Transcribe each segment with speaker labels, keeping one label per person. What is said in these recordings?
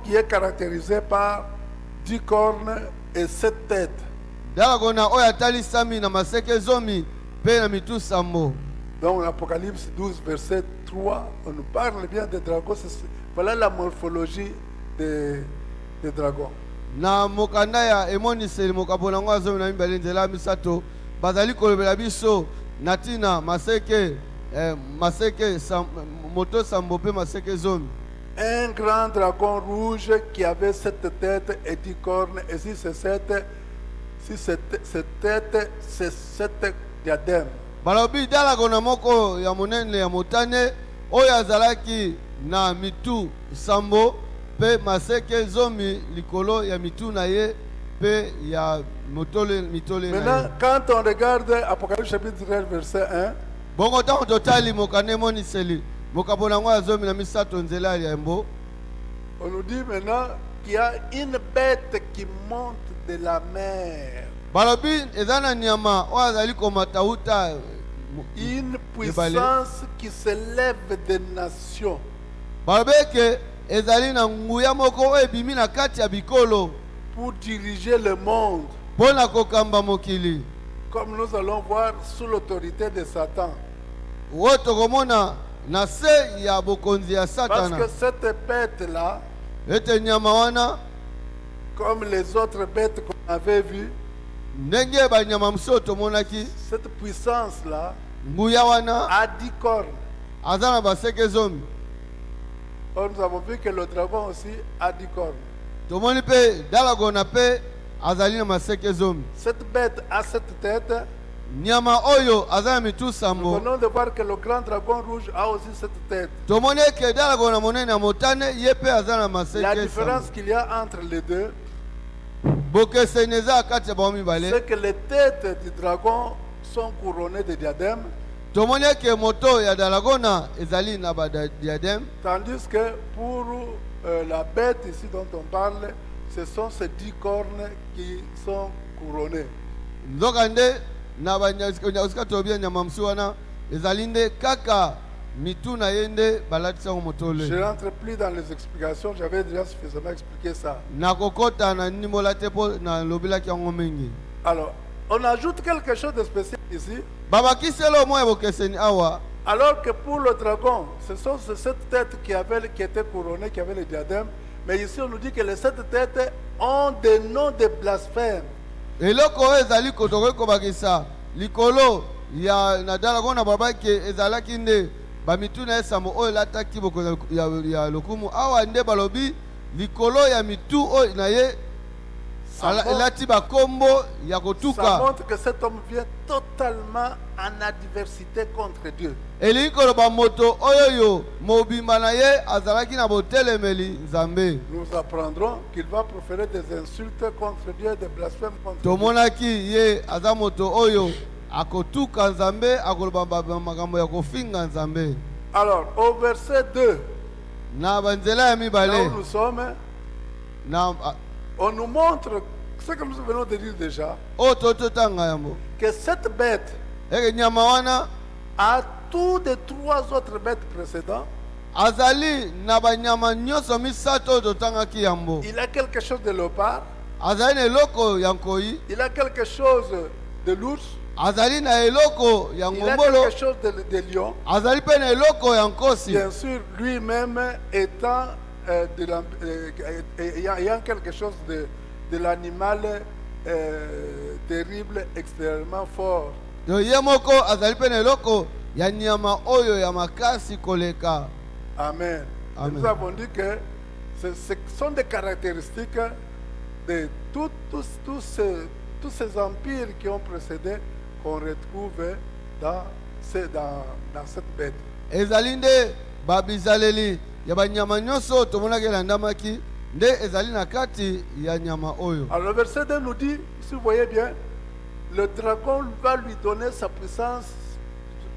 Speaker 1: qui est caractérisé par 10 cornes et 7 têtes.
Speaker 2: Dalagona oya talisami na maseke zomi pe na mitu sambo.
Speaker 1: Dans l'Apocalypse 12, verset 3, on nous parle bien des dragons. Voilà la morphologie des dragons.
Speaker 2: Na mokanda ya emoniseli mokapona ngwa zomi na mibale nzela misato bazali kolobela biso natina maseke moto sambo pe maseke zomi.
Speaker 1: Un grand dragon rouge qui avait 7 têtes et 10 cornes, et si c'est 7 têtes, c'est 7 diadèmes.
Speaker 2: Balobi dalagona moko ya monene ya motane oyo azalaki na mitu sambo pe maseke zomi likolo ya mitu na ye pe ya mitole na
Speaker 1: Maintenant,
Speaker 2: ye.
Speaker 1: quand on regarde Apocalypse chapitre 13, verset 1,
Speaker 2: Bongo tango totali mokane moniseli mokapona ngwa zomi na misato nzela ya mbo.
Speaker 1: on nous dit maintenant qu'il y a une bête qui monte de la mer.
Speaker 2: Balobi ezana nyama oyo azali komata uta
Speaker 1: Une puissance qui s'élève des nations.
Speaker 2: balobeke ezali na nguya moko oyo ebimi na kati ya bikolo
Speaker 1: Pour diriger le monde,
Speaker 2: mpona kokamba mokili
Speaker 1: comme nous allons voir, sous l'autorité de Satan.
Speaker 2: oyo tokomona na se ya bokonzi ya
Speaker 1: Parce
Speaker 2: satana
Speaker 1: que cette bête-là,
Speaker 2: ete nyama wana
Speaker 1: comme les autres bêtes qu'on avait vues,
Speaker 2: ndenge banyama mosusu tomonaki
Speaker 1: cette puissance-là
Speaker 2: nguya wana
Speaker 1: a 10 cornes.
Speaker 2: aza na baseke zomi.
Speaker 1: Or, nous avons vu que le dragon aussi a 10 cornes.
Speaker 2: Tomoni mpe dalagona mpe azali na maseke zomi.
Speaker 1: Cette bête a 7 têtes.
Speaker 2: Nyama oyo aza na mitu
Speaker 1: Nous
Speaker 2: sambo.
Speaker 1: venons de voir que le grand dragon rouge a aussi 7 têtes.
Speaker 2: Tomoni eke dalagona monene ya motane ye mpe aza na
Speaker 1: La
Speaker 2: maseke
Speaker 1: différence
Speaker 2: sambo.
Speaker 1: qu'il y a entre les deux,
Speaker 2: Bokeseni eza kati ya bango mibale.
Speaker 1: c'est que les têtes du dragon sont couronnées de diadèmes,
Speaker 2: Tomoni eke moto ya dalagona ezali na badiademe.
Speaker 1: tandis que pour la bête ici dont on parle, ce sont ces 10 cornes qui sont couronnées.
Speaker 2: Nzoka nde na banyasika tobia nyama msu wana ezali nde kaka mitu na ye nde balatisa ngo
Speaker 1: Je
Speaker 2: motole.
Speaker 1: ne rentre plus dans les explications, j'avais déjà suffisamment expliqué ça.
Speaker 2: Nakokota na nimola te po na lobelaki yango mingi.
Speaker 1: Alors, on ajoute quelque chose de spécial ici.
Speaker 2: Babakiselo moya bokeseni awa.
Speaker 1: Alors que pour le dragon, ce sont ces 7 têtes qui étaient couronnées, qui avaient les diadèmes. Mais ici, on nous dit que les 7 têtes ont des noms de blasphèmes.
Speaker 2: Eloko oyo ezali kotokoki kobakisa likolo ya na dalagona babaki ezalaki nde bamitu na esambo oyo elataki bokonzi ya lokumu awa nde balobi likolo ya mitu oyo na ye elati bakombo ya
Speaker 1: Ça
Speaker 2: kotuka.
Speaker 1: montre que cet homme vient totalement en adversité contre Dieu.
Speaker 2: Elingi koloba moto oyo yo mobimba na ye azalaki na botelemeli nzambe.
Speaker 1: Nous apprendrons qu'il va proférer des insultes contre Dieu, des blasphèmes contre Dieu.
Speaker 2: Tomonaki ye aza moto oyo akotuka nzambe akoloba makambo ya kofinga nzambe.
Speaker 1: Alors, au verset 2,
Speaker 2: Na banzela ya
Speaker 1: là
Speaker 2: mibale
Speaker 1: où nous sommes,
Speaker 2: na
Speaker 1: on nous montre ce que nous venons de dire déjà,
Speaker 2: o totanga yambo
Speaker 1: que cette bête
Speaker 2: eke nyama wana
Speaker 1: a tout des 3 autres bêtes précédentes.
Speaker 2: azali na banyama nyonso misato oyo totangaki yambo.
Speaker 1: Il a quelque chose de léopard,
Speaker 2: Azali na eloko ya nkoi,
Speaker 1: il a quelque chose de l'ours,
Speaker 2: azali na eloko ya
Speaker 1: il a
Speaker 2: ngombolo,
Speaker 1: quelque chose de lion.
Speaker 2: azali pe na eloko ya nkosi.
Speaker 1: Bien sûr, lui-même étant ayant quelque chose de l'animal terrible, extrêmement fort.
Speaker 2: To ye moko azali pe na eloko ya nyama oyo ya makasi koleka.
Speaker 1: Amen. Et
Speaker 2: Amen.
Speaker 1: nous avons dit que ce sont des caractéristiques de tous ces empires qui ont précédé qu'on retrouve dans cette bête.
Speaker 2: Ezali nde babizaleli ya banyama nyonso tomonaki elandamaki nde ezali na kati ya nyama oyo.
Speaker 1: Alors le verset 2 nous dit, si vous voyez bien, le dragon va lui donner sa puissance,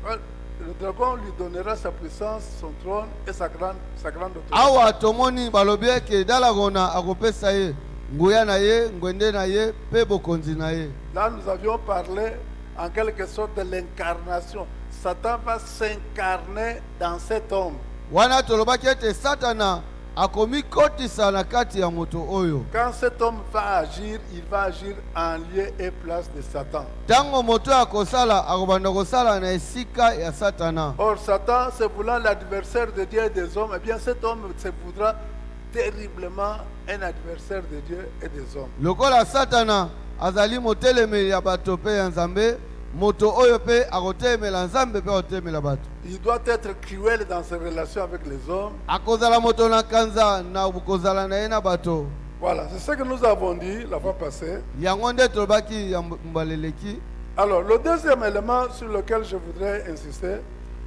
Speaker 1: le dragon lui donnera sa puissance, son trône et sa grande autorité.
Speaker 2: Awa tomoni balobi eke dalagona akopesa ye nguya na ye, ngwende na ye, pe bokonzi na ye.
Speaker 1: Là, nous avions parlé en quelque sorte de l'incarnation. Satan va s'incarner dans cet homme.
Speaker 2: Wana tolobaki ete satana akomikotisa na kati ya moto oyo.
Speaker 1: Quand cet homme va agir, il va agir en lieu et place de Satan.
Speaker 2: Tango moto akosala akobanda kosala na esika ya Satana.
Speaker 1: Or, Satan, se voulant l'adversaire de Dieu et des hommes, eh bien cet homme se voudra terriblement un adversaire de Dieu et des hommes.
Speaker 2: Lokola Satana azali moteleme ya bato pe ya Nzambe, moto oyo pe akotelemela Nzambe pe akotelemela bato.
Speaker 1: Il doit être cruel dans ses relations avec les hommes.
Speaker 2: Akozala moto na kanza na bukozala na ye na bato.
Speaker 1: Voilà, c'est ce que nous avons dit la fois passée.
Speaker 2: Yango nde tolobaki ya mbaleleki.
Speaker 1: Alors, le deuxième élément sur lequel je voudrais insister,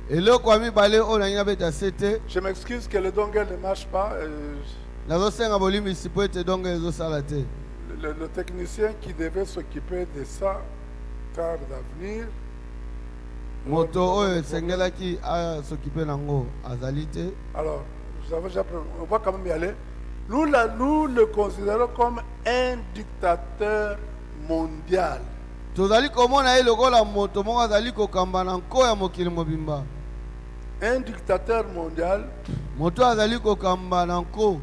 Speaker 2: Eloko ya mibale oyo na ngai beta sete.
Speaker 1: je m'excuse que le dongle ne marche pas.
Speaker 2: Nazosenga bolimbisi po ete donge ezosala te.
Speaker 1: Le technicien qui devait s'occuper de ça, car d'avenir.
Speaker 2: Moto oyo esengelaki asokipe nango azali te.
Speaker 1: Alors, on va quand même y aller. Nous le considérons comme un dictateur mondial.
Speaker 2: Tozali komona ye lokola moto moko azali kokamba na nko ya mokili mobimba.
Speaker 1: Un dictateur mondial.
Speaker 2: Moto azali kokamba na nko.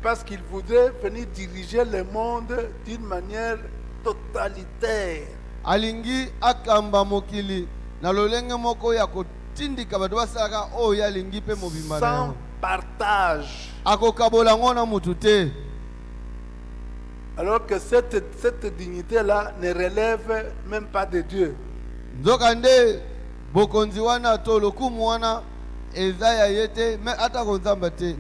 Speaker 1: Parce qu'il voudrait venir diriger le monde d'une manière totalitaire.
Speaker 2: Alingi akamba mokili na lolenge moko ya kotindika bato basalaka oyo alingi pe mobimba na
Speaker 1: sans
Speaker 2: yango.
Speaker 1: partage.
Speaker 2: Akokabola ngo na mutu te.
Speaker 1: Alors que cette dignité-là ne relève même pas de Dieu.
Speaker 2: Nzoka nde bokonzi wana to lokumu wana eza ya ye te me ata ko nzambe te.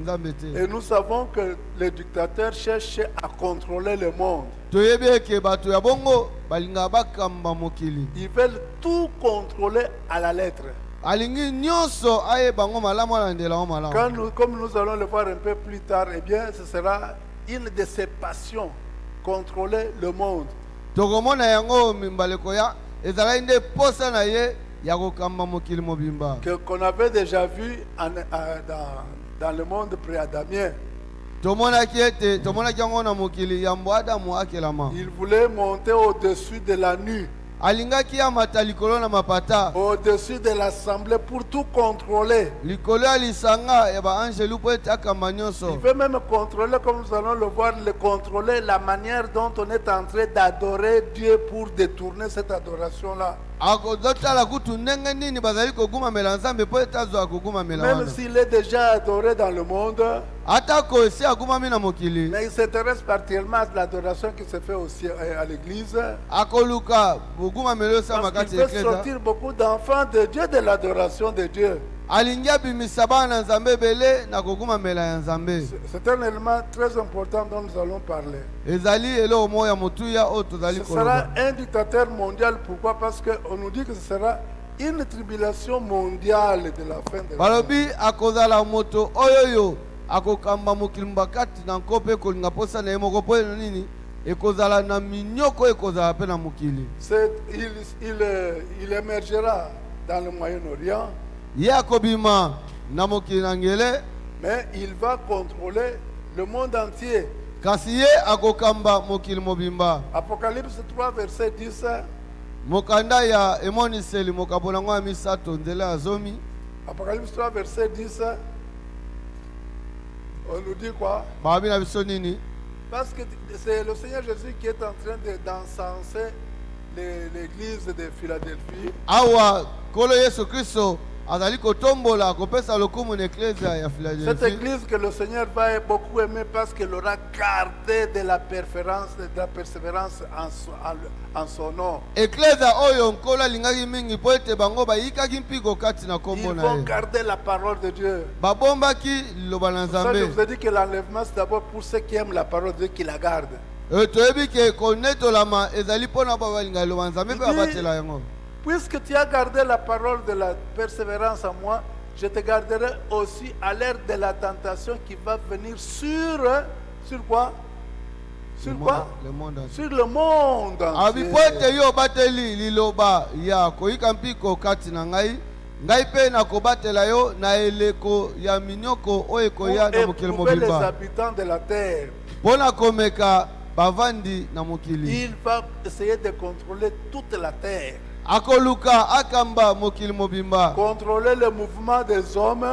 Speaker 1: Et nous savons que les dictateurs cherchent à contrôler le monde.
Speaker 2: Toyebi eke bato ya bongo balinga bakamba mokili.
Speaker 1: Ils veulent tout contrôler à la lettre.
Speaker 2: Alingi nyonso aye bango malamu alandela ngo malamu.
Speaker 1: Comme nous allons le voir un peu plus tard, eh bien, ce sera une de ses passions, contrôler le monde.
Speaker 2: Tokomona yango mimbaleko ya ezala inde posa na ye ya kokamba mokili mobimba.
Speaker 1: Qu'on avait déjà vu dans le monde pré-adamien.
Speaker 2: Tomonaki ete tomonaki yango na mokili ya mbo Adamu akelama.
Speaker 1: Il voulait monter au-dessus de la nuit.
Speaker 2: Alingaki ya mata likolo na mapata.
Speaker 1: Au-dessus de l'assemblée pour tout contrôler.
Speaker 2: Likolo ya lisanga ya ba angelu po ete akamba nyonso.
Speaker 1: Il veut même contrôler, comme nous allons le voir, contrôler la manière dont on est en train d'adorer Dieu pour détourner cette adoration-là. Même s'il est déjà adoré dans le monde, mais il s'intéresse particulièrement à l'adoration qui se fait aussi à l'église. Parce qu'il fait sortir beaucoup d'enfants de Dieu de l'adoration de Dieu. C'est un élément très important dont nous allons parler. Ce sera un dictateur mondial. Pourquoi? Parce qu'on nous dit que ce sera une tribulation mondiale de la fin de la il émergera dans le Moyen-Orient. Mais il va contrôler le monde entier. Apocalypse 3, verset 10. Apocalypse 3, verset 10. On nous dit quoi? Parce que c'est le Seigneur Jésus qui est en train d'encenser l'église de Philadelphie. Cette église que le Seigneur va beaucoup aimer parce qu'elle aura gardé de la persévérance en son nom. Ils vont garder la parole de Dieu. Ça, je vous ai dit que l'enlèvement, c'est d'abord pour ceux qui aiment la parole de Dieu qui la gardent. Puisque tu as gardé la parole de la persévérance en moi, je te garderai aussi à l'ère de la tentation qui va venir sur quoi? Sur quoi?
Speaker 2: Le monde entier.
Speaker 1: Sur le monde entier. Pour éprouver les habitants de la terre. Il va essayer de contrôler toute la terre. Contrôler le mouvement des hommes.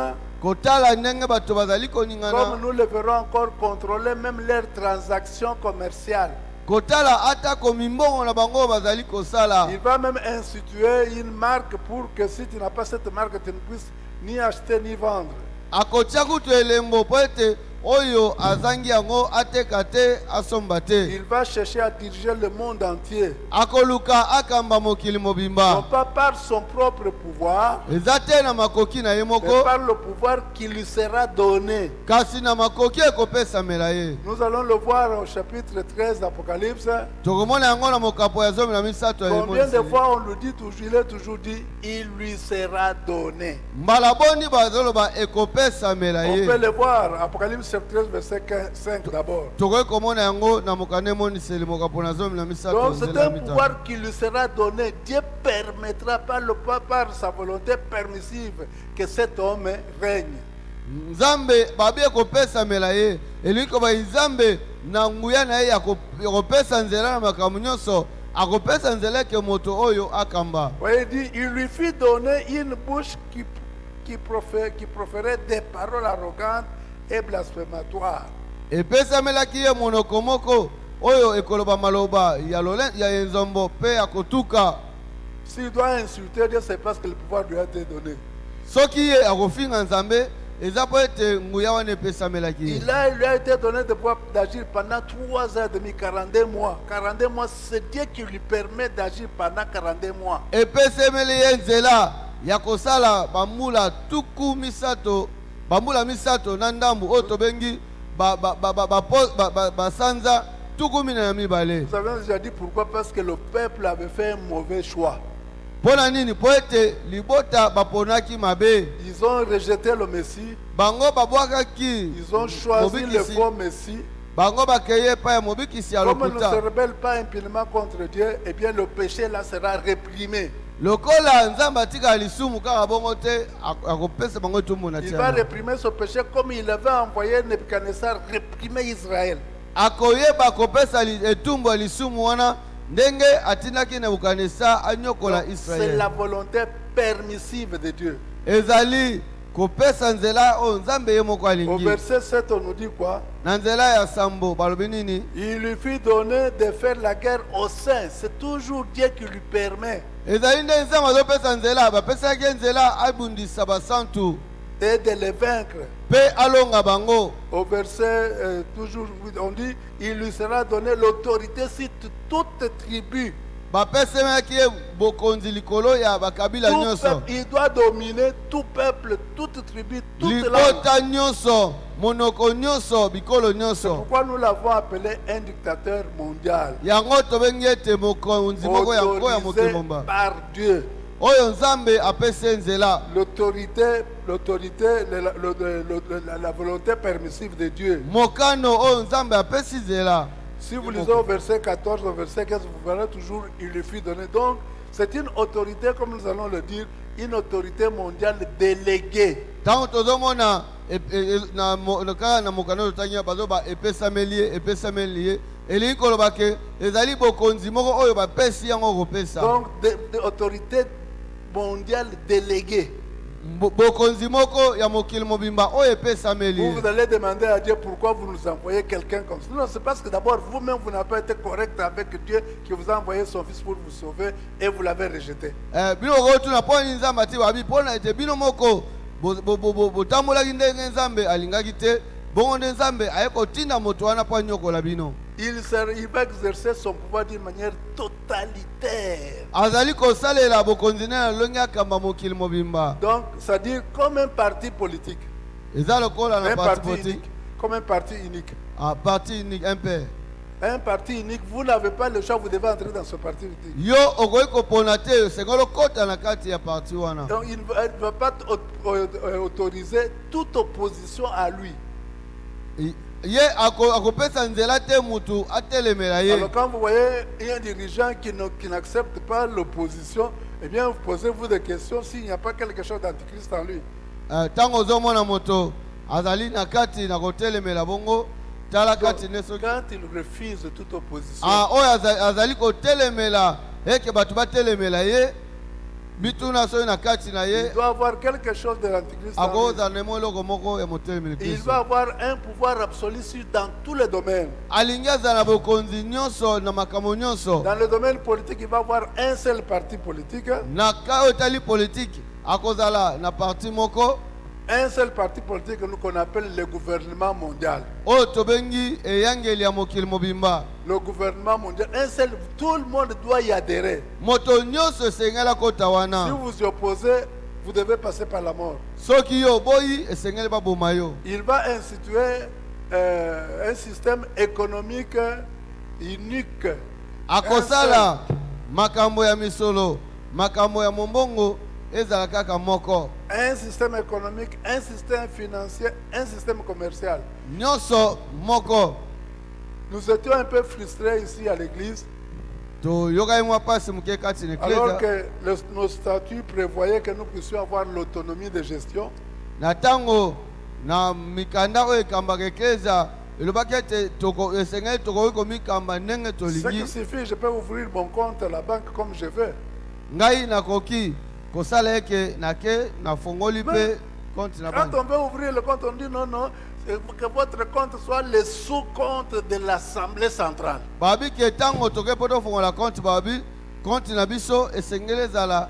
Speaker 2: kotala ndenge bato bazali
Speaker 1: Comme
Speaker 2: koningana
Speaker 1: nous le verrons encore, contrôler même leurs transactions commerciales.
Speaker 2: kotala ata komimbongo na bango bazali kosala.
Speaker 1: Il va même instituer une marque pour que si tu n'as pas cette marque, tu ne puisses ni acheter ni vendre.
Speaker 2: Akotia kutu elembo po ete oyo azangi yango ateka te asomba te.
Speaker 1: Il va chercher à diriger le monde entier.
Speaker 2: Akoluka akamba mokili
Speaker 1: Non
Speaker 2: mobimba.
Speaker 1: pas par son propre pouvoir,
Speaker 2: Eza te na makoki na ye
Speaker 1: mais
Speaker 2: moko
Speaker 1: par le pouvoir qui lui sera donné.
Speaker 2: kasi na makoki ekopesamela ye.
Speaker 1: Nous allons le voir au chapitre 13 d'Apocalypse.
Speaker 2: Tokomona yango na mokapo ya 13 ya
Speaker 1: Combien de
Speaker 2: Moïse.
Speaker 1: fois on nous dit toujours, il est toujours dit, il lui sera donné.
Speaker 2: Mbala boni bazoloba ekopesamela
Speaker 1: On peut
Speaker 2: ye.
Speaker 1: le voir, Apocalypse chapitre 13, verset 5 d'abord.
Speaker 2: Tokoki komona yango na mokanda emoniseli mokapo na 13
Speaker 1: Donc c'est
Speaker 2: nzela
Speaker 1: un
Speaker 2: mitano.
Speaker 1: pouvoir qui lui sera donné. Dieu permettra par sa volonté permissive que cet homme règne.
Speaker 2: Nzambe babi ekopesamela ye elingi koba nzambe na nguya na ye ya kopesa nzela na makambo nyonso akopesa nzela ke moto oyo akamba.
Speaker 1: Voyez, il dit, il lui fit donner une bouche qui proférait des paroles arrogantes et blasphématoires.
Speaker 2: Epesamelaki ye monoko moko oyo ekoloba maloba ya enzombo pe ya kotuka.
Speaker 1: S'il doit insulter Dieu, c'est parce que le pouvoir lui a été donné.
Speaker 2: Soki ye akofinga nzambe eza po ete nguya wana epesamelaki ye.
Speaker 1: Il lui a été donné de pouvoir d'agir pendant 3 ans et demi, 42 mois. 42 mois, c'est Dieu qui lui permet d'agir pendant 42 mois.
Speaker 2: Epesemeli ye nzela ya kosala bambula tuku misato bambula misato na ndambu oyo tobengi basanza tuku mina na mibale.
Speaker 1: Vous avez déjà dit pourquoi? Parce que le peuple avait fait un mauvais choix.
Speaker 2: Pona nini po ete libota baponaki mabe
Speaker 1: Ils ont rejeté le Messie.
Speaker 2: bango babwakaki
Speaker 1: Ils ont choisi le
Speaker 2: mobikisi
Speaker 1: faux Messie.
Speaker 2: bango bakeye epai ya mobikisi ya
Speaker 1: Comme on ne se
Speaker 2: lokuta.
Speaker 1: rebelle pas impunément contre Dieu, eh bien le péché là sera réprimé.
Speaker 2: Lokola nzambe atika lisumu kaka bongo te akopesa bango etumbu na
Speaker 1: Il va
Speaker 2: tia
Speaker 1: réprimer ce péché comme il avait envoyé Nebuchadnezzar réprimer Israël.
Speaker 2: akoyeba akopesa etumbu ya lisumu wana ndenge atindaki Nebukadneza anyokola
Speaker 1: Donc, c'est la
Speaker 2: Israel.
Speaker 1: volonté permissive de Dieu.
Speaker 2: Ezali kopesa nzela oyo nzambe ye moko
Speaker 1: Au
Speaker 2: alingi.
Speaker 1: verset 7, on nous dit quoi?
Speaker 2: Na nzela ya sambo balobi nini?
Speaker 1: Il lui fit donner de faire la guerre aux saints. C'est toujours Dieu qui lui permet.
Speaker 2: Ezali nde nzambe azopesa nzela bapesaki ye nzela abundisa basantu
Speaker 1: Et de les vaincre.
Speaker 2: mpe alonga bango.
Speaker 1: Au verset, toujours, on dit, il lui sera donné l'autorité sur toute tribu.
Speaker 2: Bapesemaki ye bokonzi likolo ya bakabila
Speaker 1: Tout
Speaker 2: nyonso.
Speaker 1: peuple, il doit dominer tout peuple, toute tribu, toute langue.
Speaker 2: Libota nyonso, monoko nyonso, bikolo
Speaker 1: C'est
Speaker 2: nyonso.
Speaker 1: pourquoi nous l'avons appelé un dictateur mondial.
Speaker 2: Yango tobengi ete mokonzi moko ya moko ya
Speaker 1: Autorisé
Speaker 2: mokemomba.
Speaker 1: par Dieu.
Speaker 2: Oyo nzambe apesi nzela.
Speaker 1: L'autorité, la volonté permissive de Dieu.
Speaker 2: Mokano oyo nzambe apesi nzela.
Speaker 1: Si vous lisez au verset 14, au verset 15, vous verrez toujours, il lui fut donné. Donc, c'est une autorité, comme nous allons le dire, une autorité mondiale déléguée.
Speaker 2: Tango tozomona kaka na mokano totangi bazoba epesameli ye elingi koloba ke ezali bokonzi moko oyo bapesi yango kopesa.
Speaker 1: Donc, des autorités mondiales déléguées.
Speaker 2: Bokonzi moko ya mokili mobimba oyo epesameli ye.
Speaker 1: Vous allez demander à Dieu pourquoi vous nous envoyez quelqu'un comme ça. Non, c'est parce que d'abord, vous-même, vous n'avez pas été correct avec Dieu qui vous a envoyé son Fils pour vous sauver et vous l'avez rejeté.
Speaker 2: Bino kotuna poni nzambe ati babi pona ete bino moko botambolaki ndenge nzambe alingaki te bongo nde nzambe aye kotinda moto wana po anyokola bino.
Speaker 1: Il va exercer son pouvoir d'une manière totalitaire.
Speaker 2: Azali kosalela bokonzi na longi akamba mokili mobimba.
Speaker 1: Donc, c'est-à-dire comme un parti politique.
Speaker 2: Eza lokola na
Speaker 1: Un
Speaker 2: parti
Speaker 1: parti
Speaker 2: politique.
Speaker 1: unique. Comme un parti unique.
Speaker 2: Parti unique un peu.
Speaker 1: Un parti unique, vous n'avez pas le choix, vous devez entrer dans ce parti unique.
Speaker 2: Yo okoki kopona te sengolo kota na kati ya parti wana.
Speaker 1: Donc, il ne va pas autoriser toute opposition à lui.
Speaker 2: Ye akopesa nzela te mutu atelemela ye.
Speaker 1: Alors quand vous voyez un dirigeant qui n'accepte pas l'opposition, eh bien vous posez-vous des questions s'il n'y a pas quelque chose d'antichrist en lui.
Speaker 2: Tango ozomona moto azali na kati na kotelemela bongo tala kati neso.
Speaker 1: Quand il refuse toute opposition,
Speaker 2: Oyo azali kotelemela eke bato batelemela ye. bituna soki na kati na ye
Speaker 1: Il doit avoir quelque chose de l'Antichrist. en lui.
Speaker 2: akozala na mwa eloko moko ya motelemeli
Speaker 1: Il
Speaker 2: kristo
Speaker 1: va avoir un pouvoir absolu dans tous les domaines.
Speaker 2: alingi azala na bokonzi nyonso na makambo nyonso
Speaker 1: Dans le domaine politique, il va avoir un seul parti politique.
Speaker 2: na ka oyo etali politike akozala na parti moko
Speaker 1: Un seul parti politique que nous qu'on appelle le gouvernement mondial.
Speaker 2: oyo tobengi eyangeli ya mokili mobimba
Speaker 1: Le gouvernement mondial, un seul, tout le monde doit y adhérer.
Speaker 2: moto nyonso esengeli akota
Speaker 1: Si
Speaker 2: wana
Speaker 1: vous y opposez, vous devez passer par la mort.
Speaker 2: soki yo oboyi esengeli baboma yo
Speaker 1: Il va instituer un système économique unique.
Speaker 2: akosala makambo ya misolo makambo ya mombongo ezala kaka moko
Speaker 1: Un système économique, un système financier, un système commercial.
Speaker 2: nyonso moko
Speaker 1: Nous étions un peu frustrés ici à l'église,
Speaker 2: toyokaki mwa mpasi moke kati na
Speaker 1: alors
Speaker 2: eklezia
Speaker 1: que nos statuts prévoyaient que nous puissions avoir l'autonomie de gestion.
Speaker 2: na ntango na mikanda oyo ekambaka eklezia elobaki ete esengeli tokoki komikamba ndenge
Speaker 1: Ce qui
Speaker 2: tolingi
Speaker 1: suffit, je peux ouvrir mon compte à la banque comme je veux.
Speaker 2: ngai nakoki kosala eke nake nafongoli mpe compte na
Speaker 1: Quand
Speaker 2: banki
Speaker 1: on veut ouvrir le compte, on dit non, non, c'est que votre compte soit le sous-compte de l'Assemblée centrale.
Speaker 2: babi ke ntango toke mpo tofongola compte babi compte na biso esengeli ezala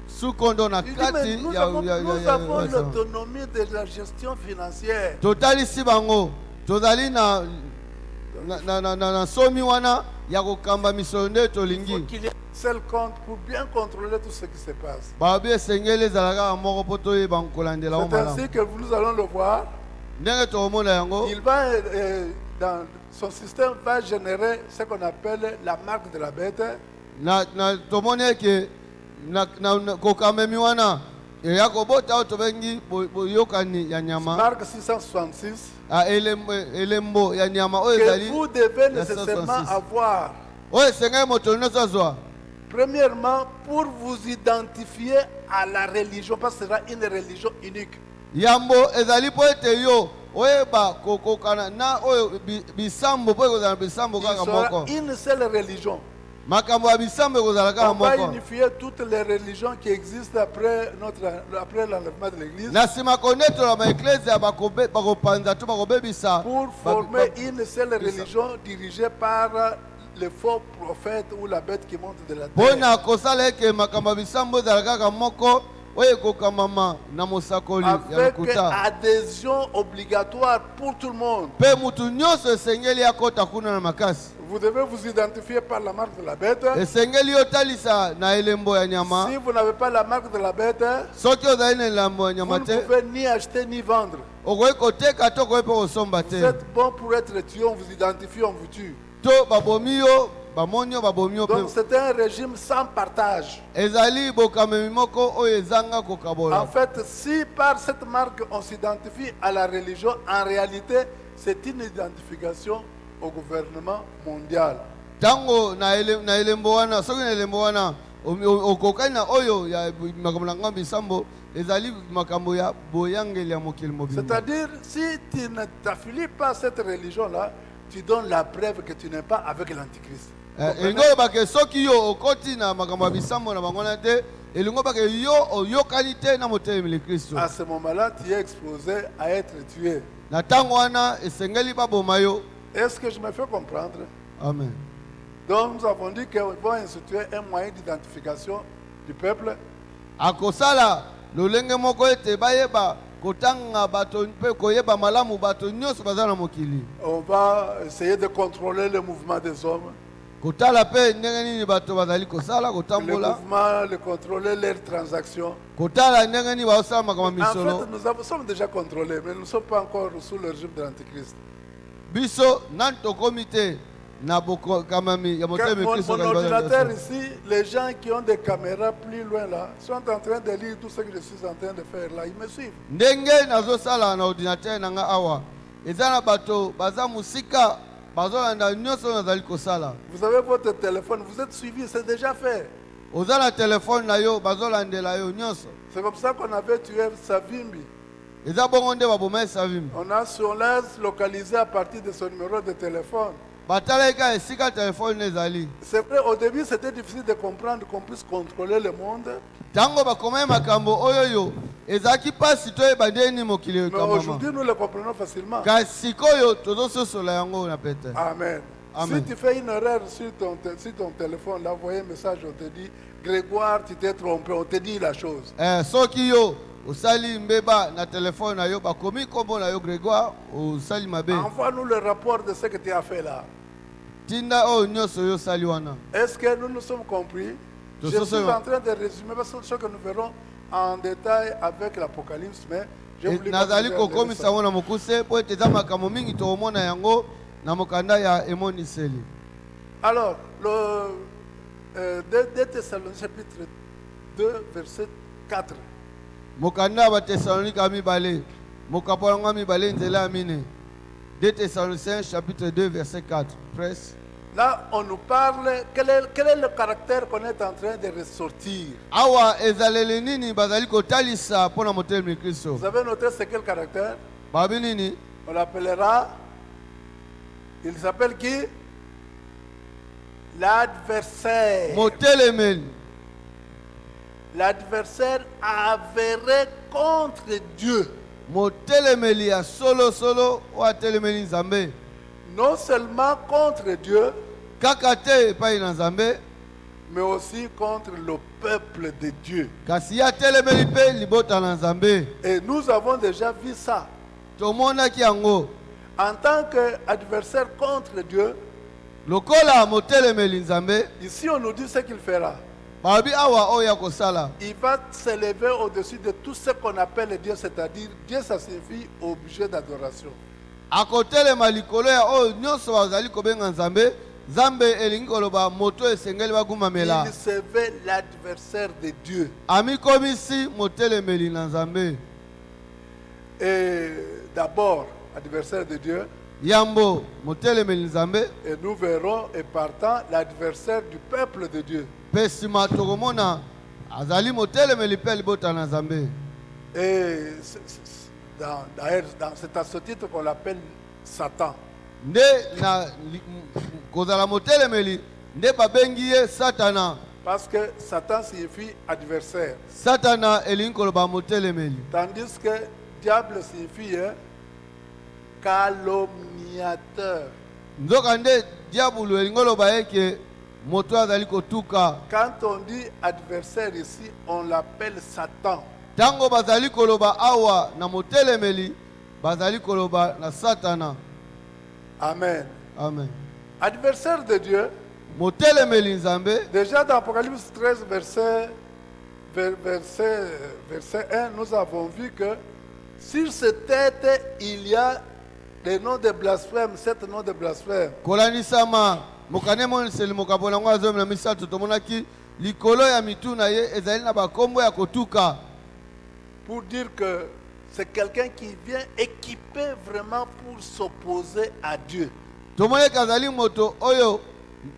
Speaker 2: sukondo na
Speaker 1: Il dit, mais
Speaker 2: kati
Speaker 1: nous
Speaker 2: ya
Speaker 1: avons
Speaker 2: ya
Speaker 1: l'autonomie de la gestion financière.
Speaker 2: totalisi bango tozali na somi wana ya kokamba misolo nde
Speaker 1: Il faut
Speaker 2: tolingi
Speaker 1: qu'il y ait un seul compte pour bien contrôler tout ce qui se passe.
Speaker 2: babi esengeli ezala kaka moko mpo toyeba kolandela ngo
Speaker 1: C'est
Speaker 2: malamu
Speaker 1: ainsi que nous allons le voir.
Speaker 2: ndenge tokomona yango
Speaker 1: Il va, dans son système, va générer ce qu'on appelle la marque de la bête.
Speaker 2: tomoni eke kokamemi wana eya kobota oyo tobengi boyokani ya nyama
Speaker 1: Marque 666.
Speaker 2: elembo ya nyama oyo
Speaker 1: Que
Speaker 2: ezali
Speaker 1: vous devez
Speaker 2: ya
Speaker 1: nécessairement
Speaker 2: 166.
Speaker 1: avoir.
Speaker 2: oyo esengeli moto nyonso azwa
Speaker 1: Premièrement, pour vous identifier à la religion, parce que ce sera une religion unique.
Speaker 2: yambo ezali mpo ete yo oyeba kokokana na oyo bisambo mpo ekozala na bisambo
Speaker 1: Il
Speaker 2: kaka
Speaker 1: sera
Speaker 2: moko
Speaker 1: une seule religion.
Speaker 2: makambo ya bisambo ekozala kaka
Speaker 1: On va
Speaker 2: moko
Speaker 1: unifier toutes les religions qui existent après l'enlèvement de l'Église
Speaker 2: na nsima konetola baeklezia bakopanza to bakobebisa
Speaker 1: pour former une seule religion dirigée par le faux prophète ou la bête qui monte de la
Speaker 2: mpo
Speaker 1: terre.
Speaker 2: na kosala eke makambo ya bisambo ezala kaka moko oyo ekokamama na mosakoli ya
Speaker 1: Avec
Speaker 2: lokuta
Speaker 1: adhésion obligatoire pour tout le monde.
Speaker 2: mpe mutu nyonso esengeli akota kuna na makasi
Speaker 1: Vous devez vous identifier par la marque de la bête.
Speaker 2: esengeli otalisa na elembo ya nyama
Speaker 1: Si vous n'avez pas la marque de la bête,
Speaker 2: soki ozali na elembo ya
Speaker 1: vous
Speaker 2: nyama
Speaker 1: ne
Speaker 2: te
Speaker 1: pouvez ni acheter ni vendre.
Speaker 2: okoki koteka to okoki mpe kosomba
Speaker 1: Vous
Speaker 2: te
Speaker 1: êtes bon pour être tué, on vous identifie, on vous tue.
Speaker 2: to babomi yo bamoni yo babomi yo
Speaker 1: Donc
Speaker 2: mpe
Speaker 1: c'est un régime sans partage.
Speaker 2: ezali bokamemi moko oyo ezanga kokabola
Speaker 1: En fait, si par cette marque on s'identifie à la religion, en réalité, c'est une identification au gouvernement mondial.
Speaker 2: ntango na elembo wana soki na elembo wana okokani na oyo ya makambo na ngambo bisambo ezali makambo ya boyangeli ya mokili mobimba
Speaker 1: C'est-à-dire, si tu ne t'affilies pas à cette religion-là, tu donnes la preuve que tu n'es pas avec l'Antichrist.
Speaker 2: elingi oyebake soki yo okoti na makambo ya bisambo na bango wana te elingi oyebake yo oyokani te na motelemeli kristo
Speaker 1: À ce moment-là, tu es exposé à être tué.
Speaker 2: na ntango wana esengeli baboma yo
Speaker 1: Est-ce que je me fais comprendre?
Speaker 2: amen
Speaker 1: Donc, nous avons dit qu'ils vont instituer un moyen d'identification du peuple.
Speaker 2: akosala lolenge moko ete bayeba kotanga bato mpe koyeba malamu bato nyonso baza na mokili
Speaker 1: On va essayer de contrôler le mouvement des hommes,
Speaker 2: kotala mpe ndenge nini bato bazali kosala
Speaker 1: le
Speaker 2: kotambola
Speaker 1: mouvement, le contrôler leurs transactions.
Speaker 2: kotala ndenge nini baosala makambo ya
Speaker 1: En fait,
Speaker 2: misolo
Speaker 1: nous sommes déjà contrôlés, mais nous ne sommes pas encore sous le régime de l'Antichrist.
Speaker 2: biso nani tokomi te na bokamami ya motelemeli
Speaker 1: Mon
Speaker 2: kristo
Speaker 1: ordinateur ici, les gens qui ont des caméras plus loin là, sont en train de lire tout ce que je suis en train de faire là. Ils me suivent.
Speaker 2: ndenge nazosala na ordinateur na nga awa eza na bato baza mosika bazolanda nyonso oyo nazali kosala
Speaker 1: Vous avez votre téléphone, vous êtes suivi, c'est déjà fait.
Speaker 2: oza na telefone na yo bazolandela yo nyonso
Speaker 1: C'est comme ça qu'on avait tué Savimbi.
Speaker 2: eza bongo nde baboma esavimi
Speaker 1: On l'a localisé à partir de son numéro de téléphone.
Speaker 2: batalaka esika telefone ezali.
Speaker 1: C'est vrai, au début c'était difficile de comprendre qu'on puisse contrôler le monde.
Speaker 2: Tango bakoma makambo oyoyo ezaki pasi toyeba ndeni mokili
Speaker 1: Mais
Speaker 2: ekamama.
Speaker 1: aujourd'hui nous le comprenons facilement.
Speaker 2: Kasi sikoyo tozososola yango na pete.
Speaker 1: Amen.
Speaker 2: Amen.
Speaker 1: Si tu fais une erreur sur ton téléphone, là, envoyer un message, on te dit, Grégoire, tu t'es trompé, on te dit la chose.
Speaker 2: Soki yo osali mbeba na telefone na yo bakomi kombo na yo Grégoire osali mabe.
Speaker 1: Envoie-nous le rapport de ce que tu as fait là.
Speaker 2: Tinda o nyoso yo sali wana.
Speaker 1: Est-ce que nous nous sommes compris? Je suis en train de résumer parce que ce que nous verrons en détail avec l'Apocalypse, mais je voulais
Speaker 2: nazali kokomisa mona mokuse po ete za makambo mingi toomona yango na mokanda ya emoniseli.
Speaker 1: Alors, le 2 Thessaloniciens chapitre 2 verset 4.
Speaker 2: Mokanda ba Thessalonika mibale mokapola mibale nzela mine. 2 Thessaloniciens chapitre 2 verset 4. Presse.
Speaker 1: Là, on nous parle, quel est le caractère qu'on est en train de ressortir?
Speaker 2: Awa ezalele nini bazali kotalisa pona motelemi Kristo.
Speaker 1: Vous avez noté c'est quel caractère?
Speaker 2: Babi nini?
Speaker 1: On l'appellera, il s'appelle qui? L'adversaire.
Speaker 2: Motelemeli.
Speaker 1: L'adversaire avéré contre Dieu.
Speaker 2: Motelemeli ya solo o atelemeli nzambe.
Speaker 1: Non seulement contre Dieu,
Speaker 2: Kaka te epai na nzambe,
Speaker 1: mais aussi contre le peuple de Dieu.
Speaker 2: kasi ya telemeli pe libota na nzambe.
Speaker 1: Et nous avons déjà vu ça.
Speaker 2: Tomonaki yango.
Speaker 1: En tant qu'adversaire contre Dieu,
Speaker 2: Lokola motelemeli nzambe,
Speaker 1: ici on nous dit ce qu'il fera.
Speaker 2: babi awa oya kosala.
Speaker 1: Il va s'élever au-dessus de tout ce qu'on appelle Dieu, c'est-à-dire Dieu, ça signifie objet d'adoration.
Speaker 2: Akotelema likolo ya oyo nyonso bazali kobenga nzambe, nzambe elingi koloba moto esengeli bagumamela.
Speaker 1: Il se veut l'adversaire de Dieu.
Speaker 2: Amikomisi motelemeli na nzambe.
Speaker 1: Et d'abord, adversaire de Dieu,
Speaker 2: Yambo motelemeli nzambe,
Speaker 1: et nous verrons, et partant, l'adversaire du peuple de Dieu.
Speaker 2: pesima tokomona azali motelemeli pe libota na nzambe.
Speaker 1: Et d'ailleurs, c'est à ce titre qu'on l'appelle Satan.
Speaker 2: Nde na kozala motelemeli nde babengi ye Satana.
Speaker 1: Parce que Satan signifie adversaire.
Speaker 2: Satana elingi koloba motelemeli.
Speaker 1: Tandis que diable signifie calomniateur.
Speaker 2: Nzoka nde diabulu elingi koloba eke moto azali kotuka.
Speaker 1: Quand on dit adversaire ici, on l'appelle Satan.
Speaker 2: Tango bazali koloba awa na motelemeli, bazali koloba na Satana.
Speaker 1: Amen.
Speaker 2: Amen.
Speaker 1: Adversaire de Dieu,
Speaker 2: Motelemeli nzambe,
Speaker 1: déjà dans Apocalypse 13, verset 1, nous avons vu que sur cette tête, il y a des noms de blasphème, 7 noms de blasphème.
Speaker 2: kolanisama mokane moniseli mokabola ngo azomi na misato tomonaki likolo ya mitu na ye ezali na bakombo ya kotuka.
Speaker 1: Pour dire que c'est quelqu'un qui vient équipé vraiment pour s'opposer à Dieu.
Speaker 2: Tomonaki azali moto oyo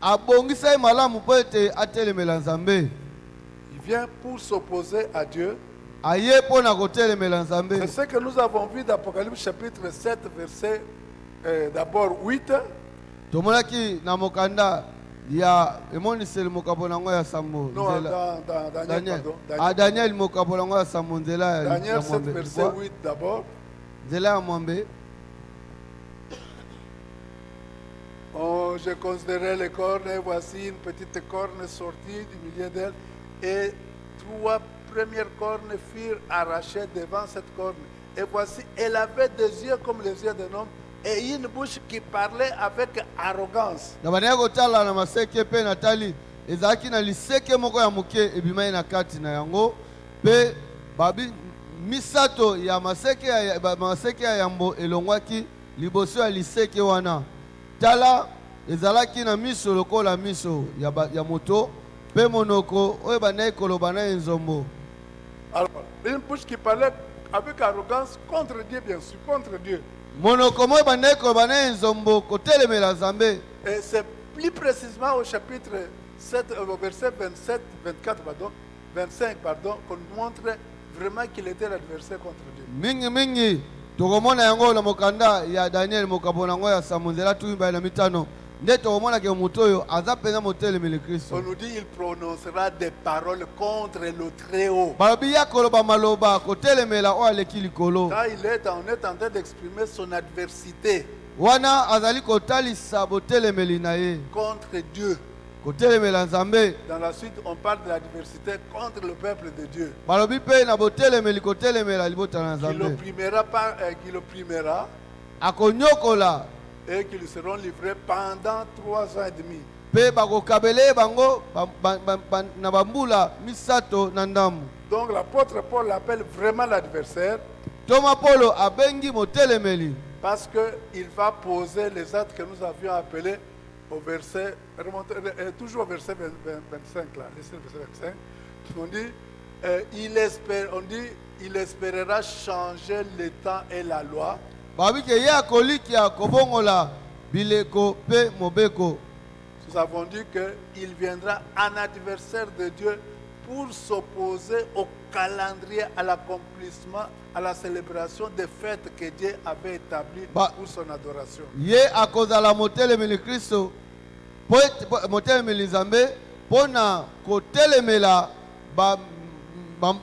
Speaker 2: abongisa ye malamu po ete atelemela nzambe.
Speaker 1: Il vient pour s'opposer à Dieu.
Speaker 2: Aye mpo na kotelemela nzambe.
Speaker 1: C'est ce que nous avons vu dans Apocalypse chapitre 7, verset d'abord 8.
Speaker 2: Tomonaki na mokanda ya emoniseli mokapo nango ya sambo
Speaker 1: Non,
Speaker 2: nzela.
Speaker 1: dans Daniel, pardon.
Speaker 2: Daniel mokapo nango ya sambo nzela ya
Speaker 1: Daniel 7,
Speaker 2: mwambe.
Speaker 1: verset 8 d'abord.
Speaker 2: Nzela ya mwambe.
Speaker 1: Oh, je considérais les cornes et voici une petite corne sortie du milieu d'elle et 3 premières cornes furent arrachées devant cette corne. Et voici, elle avait des yeux comme les yeux d'un homme et une bouche qui parlait avec arrogance.
Speaker 2: Na bana kotala na maseke pe natali ezaki na liseke moko ya moke ebimai na kati na yango pe babi misato ya maseke ya yambo elongwaki liboso ya liseke wana. Tala ezalaki na miso lokola miso ya moto pe monoko oyo bandai koloba na nzombo.
Speaker 1: Alors, une bouche qui parlait avec arrogance contre Dieu, bien sûr, contre Dieu.
Speaker 2: Monoko moyo bandai koloba na nzombo kotelemela nzambe.
Speaker 1: Et c'est plus précisément au chapitre 7, verset 27, 24, pardon, 25, pardon, qu'on montre vraiment qu'il était l'adversaire contre Dieu.
Speaker 2: Mingi tokomona yango na mokanda ya Daniel mokapo nango ya samunzela tuimba na mitano nde tokomonaka moto oyo aza mpenza motelemeli Kristo.
Speaker 1: On nous dit il prononcera des paroles contre le Très-Haut.
Speaker 2: balobi ya koloba maloba kotelemela oyo aleki likolo.
Speaker 1: Quand on est en train d'exprimer son adversité
Speaker 2: wana azali kotalisa botelemeli na ye
Speaker 1: contre Dieu.
Speaker 2: kotelemela Nzambe.
Speaker 1: Dans la suite, on parle de l'adversité contre le peuple de Dieu.
Speaker 2: balobi mpe na botelemeli kotelemela libota na
Speaker 1: Qui
Speaker 2: Nzambe
Speaker 1: l'opprimera
Speaker 2: akonyokola
Speaker 1: et qui lui seront livrés pendant 3 ans et demi.
Speaker 2: mpe bakokabele bango na bambula misato na ndamu.
Speaker 1: Donc l'apôtre Paul l'appelle vraiment l'adversaire
Speaker 2: Toma Polo abengi motelemeli
Speaker 1: parce qu'il va poser les actes que nous avions appelés au verset, toujours au verset 25 là, laissez le verset 25. On dit, il espérera changer le temps et la loi.
Speaker 2: babi ke ye akolikia kobongola bileko mpe mobeko.
Speaker 1: Nous avons dit qu'il viendra en adversaire de Dieu pour s'opposer au calendrier, à l'accomplissement, à la célébration des fêtes que Dieu avait établies pour son adoration.
Speaker 2: Ye akozala motelemeli Kristo motelemeli Nzambe pona kotelemela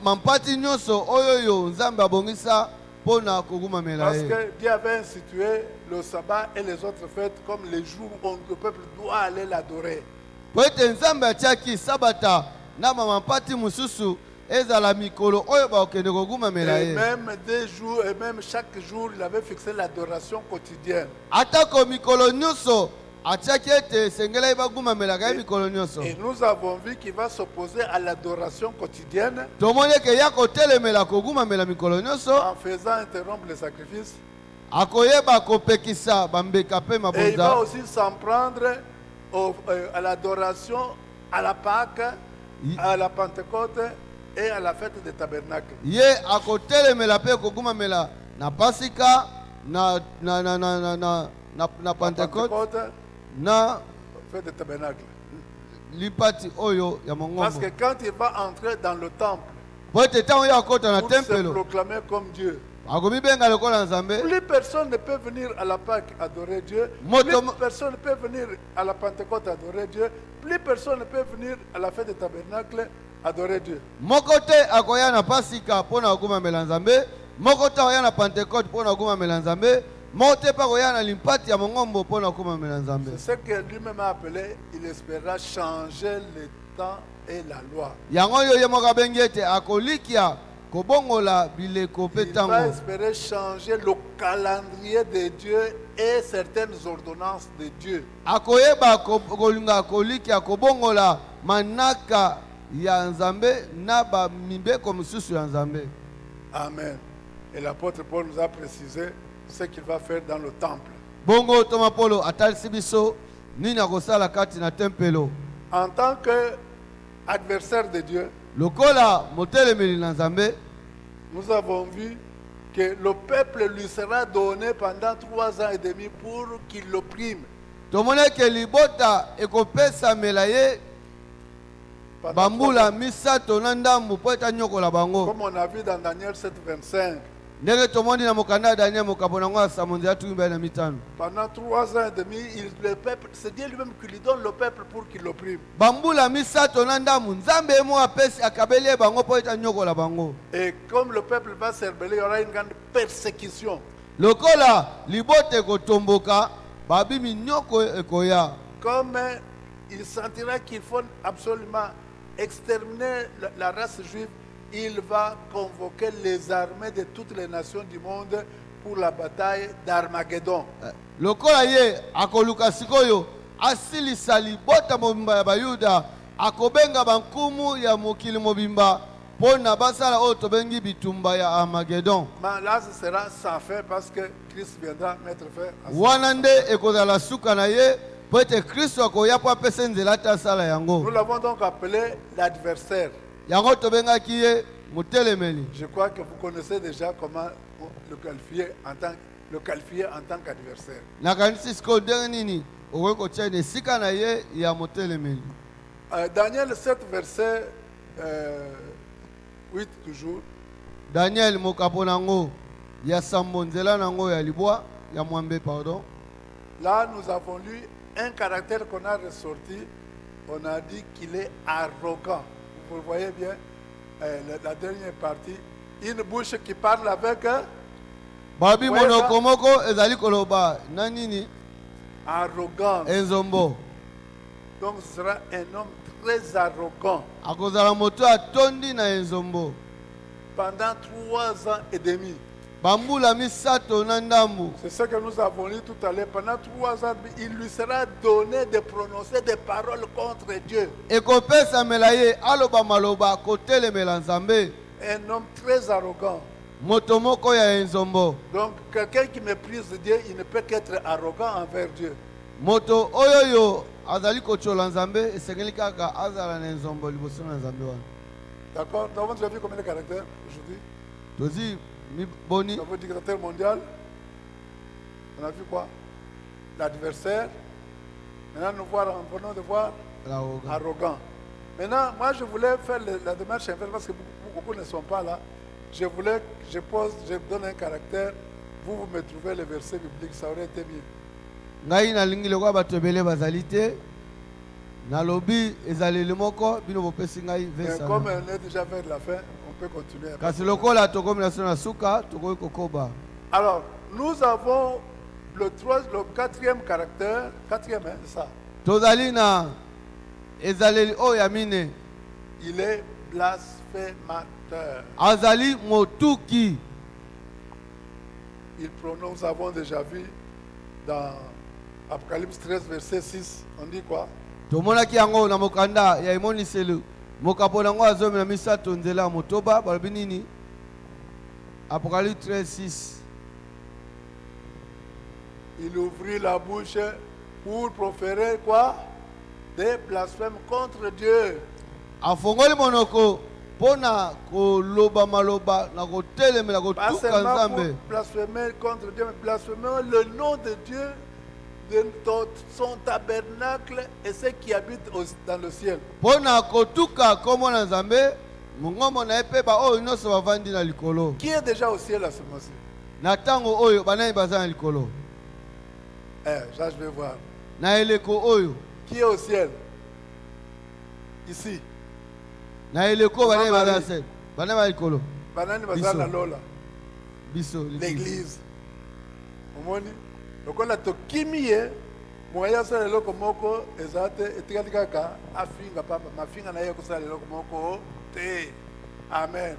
Speaker 2: mampati nyonso oyo Nzambe abongisa pona kogumamela
Speaker 1: Parce
Speaker 2: ye.
Speaker 1: que Dieu avait institué le sabbat et les autres fêtes comme les jours où le peuple doit aller l'adorer.
Speaker 2: Po ete Nzambe atiaki sabata na mampati mosusu ezala mikolo oyo bakokende kogumamela
Speaker 1: Et
Speaker 2: ye.
Speaker 1: même des jours, et même chaque jour, il avait fixé l'adoration quotidienne.
Speaker 2: atako mikolo nyonso atiaki ete esengela ye bagumamelaka ye mikolo nyonso.
Speaker 1: Et nous avons vu qu'il va s'opposer à l'adoration quotidienne
Speaker 2: tomoni eke ya kotelemela kogumamela mikolo nyonso
Speaker 1: en faisant interrompre les sacrifices.
Speaker 2: akoyeba kopekisa bambeka mpe
Speaker 1: Et il va
Speaker 2: mabonza.
Speaker 1: aussi s'en prendre à l'adoration, à la Pâque, à la Pentecôte et à la fête des tabernacles.
Speaker 2: ye akotelemela mpe kogumamela na pasika na pentecote
Speaker 1: Pentecôte,
Speaker 2: na
Speaker 1: fête des tabernacles.
Speaker 2: lipati oyo ya
Speaker 1: Parce
Speaker 2: mongombo.
Speaker 1: que quand il va entrer dans le temple
Speaker 2: po ete ntango ye akota na
Speaker 1: pour se
Speaker 2: tempelo
Speaker 1: proclamer comme Dieu,
Speaker 2: akomibenga lokola Nzambe.
Speaker 1: plus personne ne peut venir à la Pâque adorer Dieu,
Speaker 2: Moto-
Speaker 1: plus personne ne peut venir à la Pentecôte adorer Dieu, plus personne ne peut venir à la fête des tabernacles adorer Dieu.
Speaker 2: moko te akoya na pasika mpo na kogumamela Nzambe, moko te akoya na pentecote mpo na kogumamela Nzambe, moko te mpe akoya na limpati ya mongombo mpo na kogumamela Nzambe.
Speaker 1: C'est ce que lui-même a appelé, il espéra changer le temps et la loi.
Speaker 2: yango oyo ye moko abengi ete akolikia kobongola bileko mpe
Speaker 1: Il va
Speaker 2: ntango.
Speaker 1: espérer changer le calendrier de Dieu et certaines ordonnances de Dieu.
Speaker 2: akoyeba kolinga kolikia kobongola manaka ya Nzambe na bamibeko mosusu ya Nzambe.
Speaker 1: Amen. Et l'apôtre Paul nous a précisé ce qu'il va faire dans le temple.
Speaker 2: bongo Toma Polo atalisi biso nini akosala kati na tempelo.
Speaker 1: En tant que adversaire de Dieu,
Speaker 2: lokola motelemeli na Nzambe,
Speaker 1: nous avons vu que le peuple lui sera donné pendant 3 ans et demi pour qu'il l'opprime.
Speaker 2: tomoni eke libota ekopesamela ye
Speaker 1: Pendant
Speaker 2: bambula
Speaker 1: 3 ans.
Speaker 2: misato na ndambu mpo ete anyokola bango.
Speaker 1: Comme on a vu dans Daniel 7, 25.
Speaker 2: ndenge tomoni na mokanda ya Daniel mokambo nango ya samonzi ya tumi 25.
Speaker 1: Pendant 3 ans et demi, le peuple, c'est Dieu lui-même qui lui donne le peuple pour qu'il l'opprime.
Speaker 2: bambula misato na ndambu Nzambe ye mo apesi akabeli ye bango mpo ete anyokola bango.
Speaker 1: Et comme le peuple va se rebeller, il y aura une grande persécution.
Speaker 2: lokola libota ekotomboka babimi nyoko ekoya.
Speaker 1: Comme il sentira qu'il faut absolument exterminer la race juive, il va convoquer les armées de toutes les nations du monde pour la bataille d'Armageddon.
Speaker 2: lokola ye akoluka sikoyo asilisa libota mobimba ya bayuda akobenga bankumu ya mokili mobimba mpo na basala oyo tobengi bitumba ya Armageddon.
Speaker 1: Mais là, ce sera sans fin parce que Christ viendra mettre fin à ça.
Speaker 2: wana nde ekozala suka na ye mpo ete Kristo akoya mpo apesa nzela te asala
Speaker 1: Nous
Speaker 2: yango.
Speaker 1: l'avons donc appelé l'adversaire.
Speaker 2: yango tobengaki ye motelemeli.
Speaker 1: Je crois que vous connaissez déjà comment le qualifier en tant qu'adversaire.
Speaker 2: nakanisi sikoyo ndenge nini okoki kotia na esika na ye ya motelemeli.
Speaker 1: Daniel 7, verset 8 toujours.
Speaker 2: Daniel mokapo nango ya sambo nzela nango ya libwa ya mwambe pardon.
Speaker 1: Là, nous avons lu un caractère qu'on a ressorti, on a dit qu'il est arrogant. Vous le voyez bien, la dernière partie, une bouche qui parle avec
Speaker 2: Babi
Speaker 1: Ouais,
Speaker 2: monoko moko ezali koloba na nini
Speaker 1: arrogance.
Speaker 2: enzombo.
Speaker 1: Donc ce sera un homme très arrogant
Speaker 2: Akozala moto atondi na enzombo.
Speaker 1: pendant 3 ans et demi.
Speaker 2: Bambula misato na ndambu.
Speaker 1: C'est ce que nous avons lu tout à l'heure. Pendant 3 ans, il lui sera donné de prononcer des paroles contre Dieu.
Speaker 2: Ekopesa melaye aloba maloba kotelemela nzambe.
Speaker 1: Un homme très arrogant.
Speaker 2: Moto moko ya enzombo.
Speaker 1: Donc, quelqu'un qui méprise Dieu, il ne peut qu'être arrogant envers Dieu.
Speaker 2: Moto oyoyo azali kochola nzambe esengeli kaka azala na enzombo liboso na nzambe wana.
Speaker 1: D'accord? Nous avons déjà vu combien de caractères aujourd'hui?
Speaker 2: Tozi mi boni
Speaker 1: Nous avons dit dictateur mondial. On a vu quoi? L'adversaire. Maintenant, nous venons de voir
Speaker 2: l'arrogant.
Speaker 1: arrogant. Maintenant, moi, je voulais faire la démarche inverse parce que beaucoup ne sont pas là. Je donne un caractère. Vous me trouvez le verset biblique, ça aurait été mieux.
Speaker 2: Ngai nalingi lokwa bato ebele bazali te. Nalobi ezaleli moko bino bopesi ngai
Speaker 1: Mais
Speaker 2: vesa.
Speaker 1: comme on est déjà vers la fin, on peut continuer.
Speaker 2: Kasi lokola tokomi na sona suka tokoki kokoba.
Speaker 1: Alors, nous avons le 4e caractère. 4e, hein, c'est ça.
Speaker 2: Tozali na ezaleli oyo ya mine.
Speaker 1: Il est blasphémateur.
Speaker 2: Azali motuki.
Speaker 1: Nous avons déjà vu dans Apocalypse 13, verset 6, on dit quoi?
Speaker 2: Tomonaki yango na mokanda ya emoniselu. Mokapo nango azomi na misato nzela motoba balobi nini? Apocalypse 13:6.
Speaker 1: Il ouvrit la bouche pour proférer quoi? Des blasphèmes contre Dieu.
Speaker 2: Afongoli monoko pona koloba maloba na kotelemela
Speaker 1: Pas
Speaker 2: kotuka
Speaker 1: seulement pour
Speaker 2: nzambe.
Speaker 1: blasphémer contre Dieu, mais blasphémer le nom de Dieu, de son tabernacle et ceux qui habitent dans le ciel.
Speaker 2: Pona kotuka kombo na nzambe mongombo na ye mpe baoyo nyonso bavandi na likolo.
Speaker 1: Qui est déjà au ciel à ce moment-ci?
Speaker 2: Na ntango oyo banani baza na likolo.
Speaker 1: Ça je vais voir.
Speaker 2: Na eleko oyo.
Speaker 1: Qui est au ciel? Ici.
Speaker 2: Na eleko banani baza na se. Banani ba likolo.
Speaker 1: Banani baza na lola.
Speaker 2: Biso
Speaker 1: L'église. Omoni. Lokola tokimiye moya sala loko moko ezate etikali kaka afinga pamba mafinga na ye kosala loko moko te. Amen.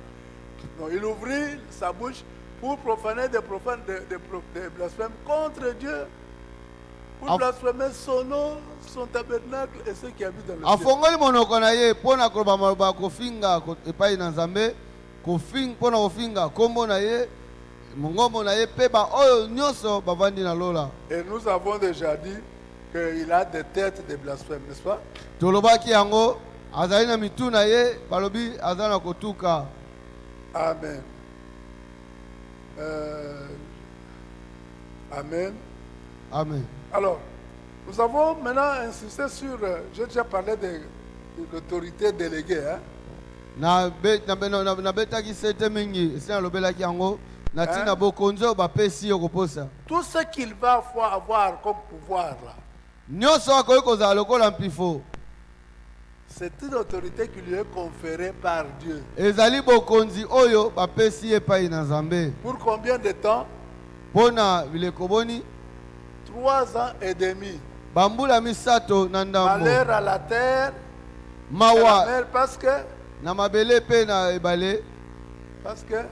Speaker 1: Donc il ouvrit sa bouche pour profaner des blasphèmes contre Dieu. Pour blasphémer son nom, son tabernacle et ceux qui habitent dans le ciel.
Speaker 2: afongoli monoko na ye pona koloba maloba kofinga epai na nzambe pona kofinga kombo na ye mongombo na ye mpe baoyo nyonso bavandi na lola.
Speaker 1: Et nous avons déjà dit qu'il a des têtes de blasphème, n'est-ce pas?
Speaker 2: Tolobaki yango azali na mitu na ye balobi aza na kotuka.
Speaker 1: Amen. Amen.
Speaker 2: Amen.
Speaker 1: Alors, nous avons maintenant insisté sur, j'ai déjà parlé de l'autorité déléguée. Hein?
Speaker 2: Na betaki sete mingi esi nalobelaki yango na ntina bokonzi oyo bapesi yo koposa
Speaker 1: Tout ce qu'il va avoir comme pouvoir là,
Speaker 2: nyonso akoki kozala lokola mpifo
Speaker 1: c'est une autorité qui lui est conférée par Dieu.
Speaker 2: ezali bokonzi oyo bapesi ye epai na nzambe.
Speaker 1: Pour combien de temps?
Speaker 2: Mpo na bileko boni
Speaker 1: 3 ans et demi.
Speaker 2: bambula misato na ndambo
Speaker 1: Malheur à la terre, à la
Speaker 2: mawa
Speaker 1: mer, parce que
Speaker 2: na mabele mpe na ebale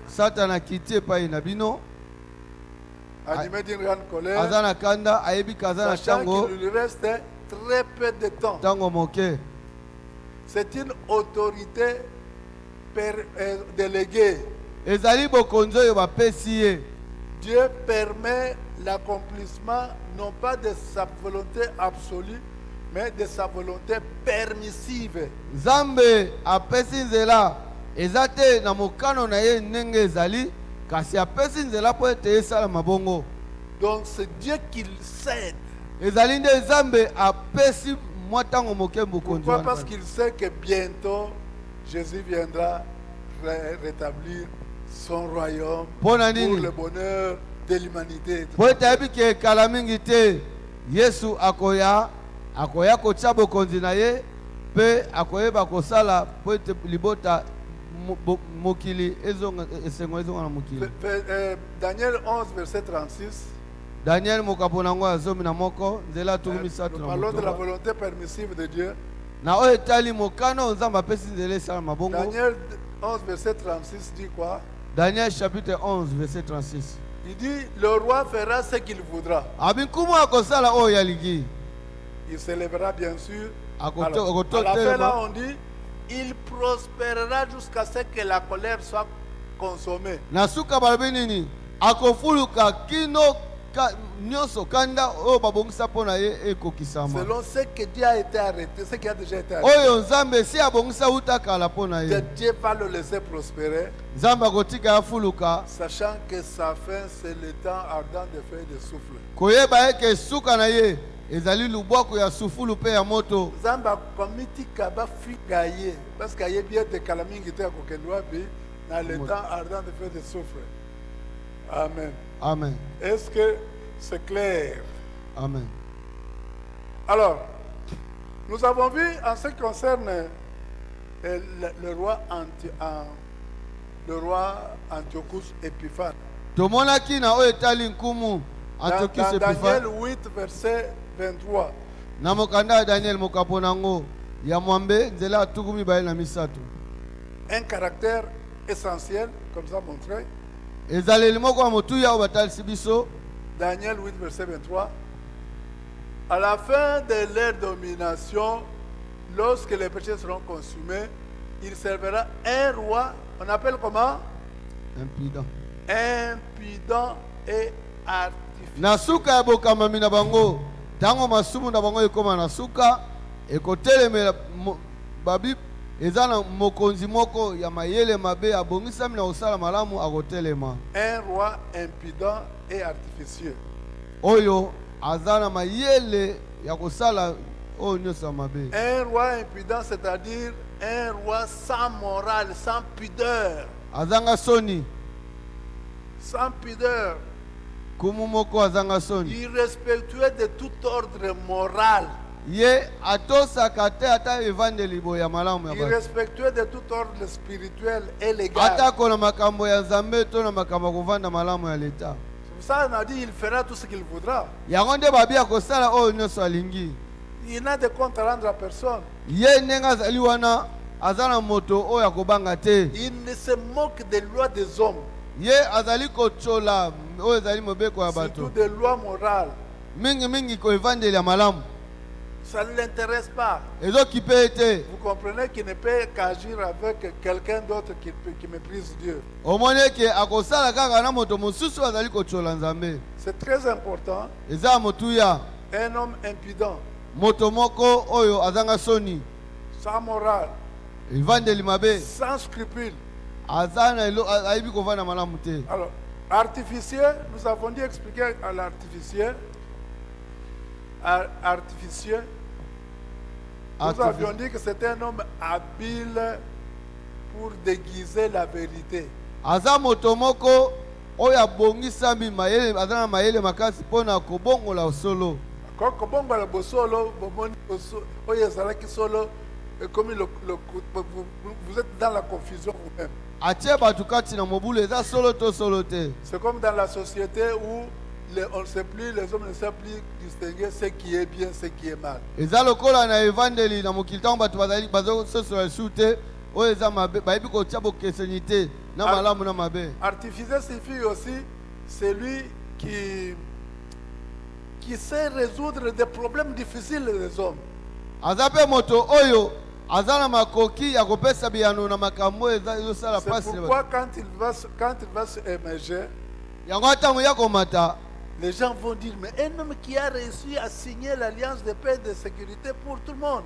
Speaker 2: satana akiti epai na bino
Speaker 1: animé d'une grande colère,
Speaker 2: aza na kanda ayebi ka aza na
Speaker 1: sachant
Speaker 2: ntango
Speaker 1: qu'il lui reste très peu de temps.
Speaker 2: ntango moke.
Speaker 1: C'est une autorité déléguée.
Speaker 2: ezali bokonzi oyo bapesi ye.
Speaker 1: Dieu permet l'accomplissement non pas de sa volonté absolue, mais de sa volonté permissive.
Speaker 2: Nzambe apesi nzela eza te na mokano na ye ndenge ezali kasi apesi nzela mpo ete esala mabongo.
Speaker 1: Donc c'est Dieu qui cède.
Speaker 2: ezali nde Nzambe apesi mwa ntango moke bokonzi
Speaker 1: Pourquoi?
Speaker 2: wana.
Speaker 1: Parce qu'il sait que bientôt Jésus viendra rétablir son royaume
Speaker 2: Mpo na
Speaker 1: pour
Speaker 2: nini?
Speaker 1: le bonheur de l'humanité.
Speaker 2: Po ete ayebi ke kala mingi te Yesu akoya akoya kotia bokonzi na ye mpe akoyeba kosala po ete libota mokili esengo ezonga na mokili.
Speaker 1: Daniel 11, verset 36.
Speaker 2: Daniel mokapo nango ya zomi na moko nzela tuku misato na
Speaker 1: Parlons de la
Speaker 2: motoba
Speaker 1: volonté permissive de Dieu.
Speaker 2: na oyo etali mokano nzambe apesi nzela esala mabongo.
Speaker 1: Daniel 11, verset 36 dit quoi?
Speaker 2: Daniel chapitre 11 verset 36.
Speaker 1: Il dit, le roi fera ce qu'il voudra.
Speaker 2: Abinkumu akosala oyo alingi.
Speaker 1: Il s'élèvera bien sûr.
Speaker 2: Akoto-
Speaker 1: Alors,
Speaker 2: akoto-
Speaker 1: à la fin
Speaker 2: telema.
Speaker 1: là, on dit, il prospérera jusqu'à ce que la colère soit consommée.
Speaker 2: Na suka balobi nini akofuluka kino nyonso kanda oyo babongisa mpo na ye ekokisama
Speaker 1: Selon ce que Dieu a été arrêté, ce qui a déjà été arrêté.
Speaker 2: oyo nzambe si abongisa uta kala mpo na
Speaker 1: Que
Speaker 2: ye
Speaker 1: Dieu va le laisser prospérer,
Speaker 2: nzambe akotika afuluka
Speaker 1: sachant que sa fin, c'est le temps ardent de feu et de souffle.
Speaker 2: koyeba eke suka na ye ezali lubwaku ya sufulu mpe ya moto.
Speaker 1: Nzambe akomitika bafika ye, parce que ye bien de kalamingi te akokende wapi na le temps ardent de feu et de souffle. Amen.
Speaker 2: Amen.
Speaker 1: Est-ce que c'est clair?
Speaker 2: Amen.
Speaker 1: Alors, nous avons vu en ce qui concerne le roi Antiochus Épiphane.
Speaker 2: tomonaki na oyo etali nkumu
Speaker 1: Dans
Speaker 2: Antiochus
Speaker 1: Daniel
Speaker 2: Epiphan
Speaker 1: 8, verset 23.
Speaker 2: na mokanda ya Daniel mokapo nango ya mwambe nzela ya tuku mibale na misato.
Speaker 1: Un caractère essentiel, comme ça montré.
Speaker 2: ezaleli moko ya motuya oyo batalisi biso.
Speaker 1: Daniel 8, verset 23. À la fin de leur domination, lorsque les péchés seront consumés, il servira un roi, on appelle comment?
Speaker 2: Impudent.
Speaker 1: Impudent et artificiel.
Speaker 2: Na suka ya bokamami na bango ntango masumu na bango ekoma na suka ekotelemela babi eza na mokonzi moko ya mayele mabe abongisami na kosala malamu akotelema.
Speaker 1: Un roi impudent et artificieux.
Speaker 2: Oyo aza na mayele ya kosala oyo nyonso ya mabe.
Speaker 1: Un roi impudent, c'est-à-dire un roi sans morale, sans pudeur.
Speaker 2: Azanga soni.
Speaker 1: Sans pudeur.
Speaker 2: Kumu moko azanga soni.
Speaker 1: Irrespectueux de tout ordre moral.
Speaker 2: Ye atosaka te ata evandeli boye ya malamu ya bato.
Speaker 1: Irrespectueux de tout ordre spirituel et légal.
Speaker 2: Atako na makambo ya nzambe to na makambo ya kovanda malamu ya leta.
Speaker 1: C'est pour ça qu'on a dit il fera tout ce qu'il voudra.
Speaker 2: Yango nde babi akosala oyo nyonso alingi.
Speaker 1: Il n'a de compte à rendre à personne.
Speaker 2: Ye ndenge azali wana aza na moto oyo akobanga te.
Speaker 1: Il ne se moque des lois des hommes.
Speaker 2: Ye azali kotsola oyo ezali mobeko ya
Speaker 1: Surtout
Speaker 2: bato.
Speaker 1: des lois morales.
Speaker 2: Mingi ko evandeli ya malamu.
Speaker 1: Ça ne l'intéresse pas.
Speaker 2: Ezokipe ete.
Speaker 1: Vous comprenez qu'il ne peut qu'agir avec quelqu'un d'autre qui méprise Dieu.
Speaker 2: Omoni eke akosala kaka na moto mosusu azali kotsola nzambe.
Speaker 1: C'est très important.
Speaker 2: Eza motuya.
Speaker 1: Un homme impudent,
Speaker 2: Moto moko oyo azanga soni.
Speaker 1: sans morale,
Speaker 2: Evandeli mabe.
Speaker 1: sans scrupule.
Speaker 2: Aza na aibi kovanda malamu te.
Speaker 1: Alors, artificieux, nous avons dit expliquer à l'artificieux. Artificieux. Nous avions dit que c'était un homme habile pour déguiser la vérité.
Speaker 2: Aza moto moko oyo abongisami mayele aza na mayele makasi mpona kobongola solo.
Speaker 1: Quand bongo la bosolo, oyo ezalaki solo, comme vous êtes dans la confusion vous-même.
Speaker 2: Atie bato kati na mobulu eza solo to solo te.
Speaker 1: C'est comme dans la société où on ne sait plus, les hommes ne savent plus distinguer ce qui est bien, ce qui est mal.
Speaker 2: Eza lokola na evangeli na mokili ntango bato bazali bazososola lisu te oyo eza mabe bayebi kotia bokeseni te na malamu na mabe.
Speaker 1: Artificiel signifie aussi celui qui sait résoudre des problèmes difficiles des hommes.
Speaker 2: Aza pe moto oyo aza na makoki ya kopesa biyano na makambo ezosala pasi.
Speaker 1: C'est pourquoi quand il va se émerger,
Speaker 2: yango ntango ya komata
Speaker 1: les gens vont dire, mais un homme qui a réussi à signer l'alliance de paix et de sécurité pour tout le monde.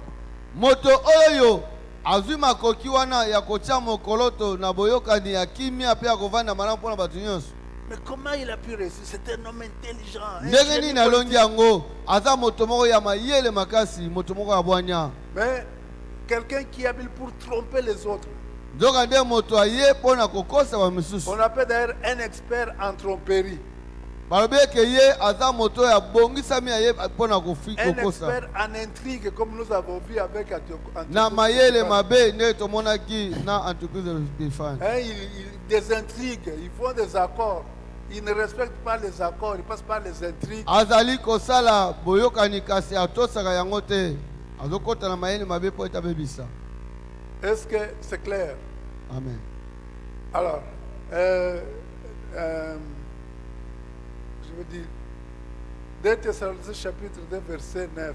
Speaker 2: moto oyo azwi makoki wana ya kotia mokoloto na boyokani ya kimia pe ya kovanda malamu mpona bato nyonso.
Speaker 1: Mais comment il a pu réussir? C'est un homme intelligent.
Speaker 2: ndenge nini alongi yango aza moto moko ya mayele makasi moto moko ya bwanya.
Speaker 1: Mais quelqu'un qui est habile pour tromper les autres.
Speaker 2: nzoka nde moto aye mpona kokosa bamisusu.
Speaker 1: On appelle d'ailleurs un expert en tromperie.
Speaker 2: balobi eke ye aza moto ya bongisami ya ye mpona
Speaker 1: Un
Speaker 2: kokosa
Speaker 1: expert en intrigue, comme nous avons vu avec
Speaker 2: na mayele mabe nde tomonaki na entreprise de fan.
Speaker 1: Des intrigues, ils font des accords. Ils ne respectent pas les accords, ils passent par les intrigues.
Speaker 2: azali kosala boyokani kasi atosaka yango te azokota na mayele mabe po ete abebisa.
Speaker 1: Est-ce que c'est clair?
Speaker 2: Amen.
Speaker 1: Alors, je veux dire, 2 Thessaloniciens chapitre 2, verset 9.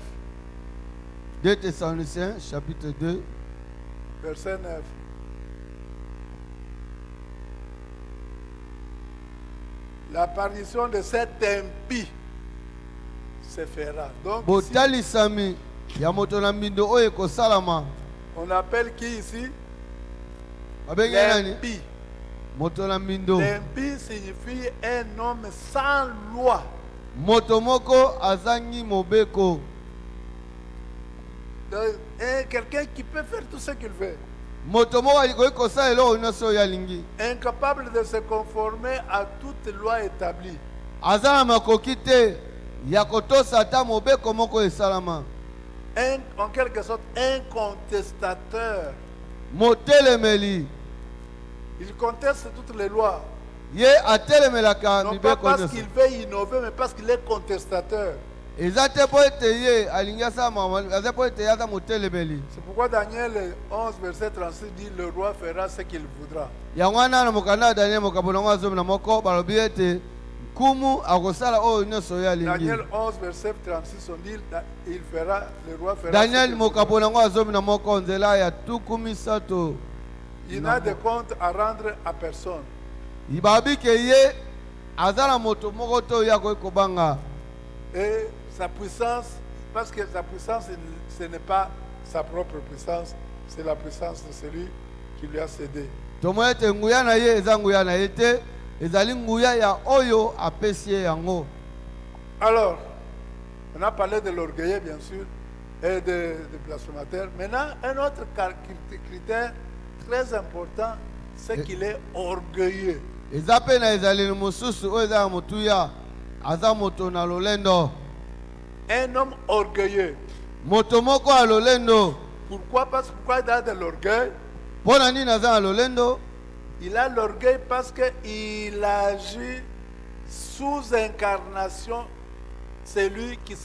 Speaker 2: 2 Thessaloniciens chapitre 2
Speaker 1: Verset 9. L'apparition de cet impie se fera. Donc, ici,
Speaker 2: botalisami ya moto na mbindo oyo ekosalama
Speaker 1: on appelle qui ici?
Speaker 2: babengi nani?
Speaker 1: L'impie.
Speaker 2: Moto na mbindo.
Speaker 1: L'impie signifie un homme sans loi.
Speaker 2: Moto moko azangi mobeko.
Speaker 1: Quelqu'un qui peut faire tout ce qu'il veut.
Speaker 2: Moto moko alikoki kosala eloko nyonso oyo alingi.
Speaker 1: Incapable de se conformer à toute loi établie.
Speaker 2: aza na makoki te ya kotosa ata mobeko moko esalama.
Speaker 1: En quelque sorte, un contestateur.
Speaker 2: Motelemeli
Speaker 1: Il conteste toutes les lois.
Speaker 2: ye atelemelaka
Speaker 1: Non pas
Speaker 2: mibeko
Speaker 1: parce
Speaker 2: nyonso.
Speaker 1: qu'il veut innover, mais parce qu'il est contestateur.
Speaker 2: eza te mpo ete ye alingi asala makambo, aza mpo ete ye aza motelemeli.
Speaker 1: C'est pourquoi Daniel 11, verset 36 dit le roi fera ce qu'il voudra.
Speaker 2: yango wana na mokanda ya daniel mokambo nango azomi na moko balobi ete nkumu akosala oyo nyonso oyo alingi.
Speaker 1: Daniel 11, verset 36, on dit il fera, le roi fera.
Speaker 2: daniel
Speaker 1: ce qu'il
Speaker 2: mokambo
Speaker 1: voudra.
Speaker 2: nango azomi na moko nzela ya tuku misato.
Speaker 1: Il n'a de compte à rendre à personne.
Speaker 2: babi ke ye aza na moto moko te oyo akoki kobanga.
Speaker 1: Et sa puissance, parce que sa puissance, ce n'est pas sa propre puissance, c'est la puissance de celui qui lui a cédé.
Speaker 2: tomoni ete nguya na ye eza nguya na ye te ezali nguya ya oyo apesi ye yango.
Speaker 1: Alors, on a parlé de l'orgueil, bien sûr, et de blasphémateur. Maintenant, un autre critère très important, c'est qu'il est orgueilleux.
Speaker 2: eza mpe na ezaleli mosusu oyo eza ya motuya aza moto na lolendo.
Speaker 1: Un homme orgueilleux.
Speaker 2: moto moko ya lolendo.
Speaker 1: Pourquoi? Pourquoi il a de l'orgueil?
Speaker 2: mpo na nini aza na lolendo?
Speaker 1: Il a l'orgueil parce qu'il agit sous incarnation. C'est lui qui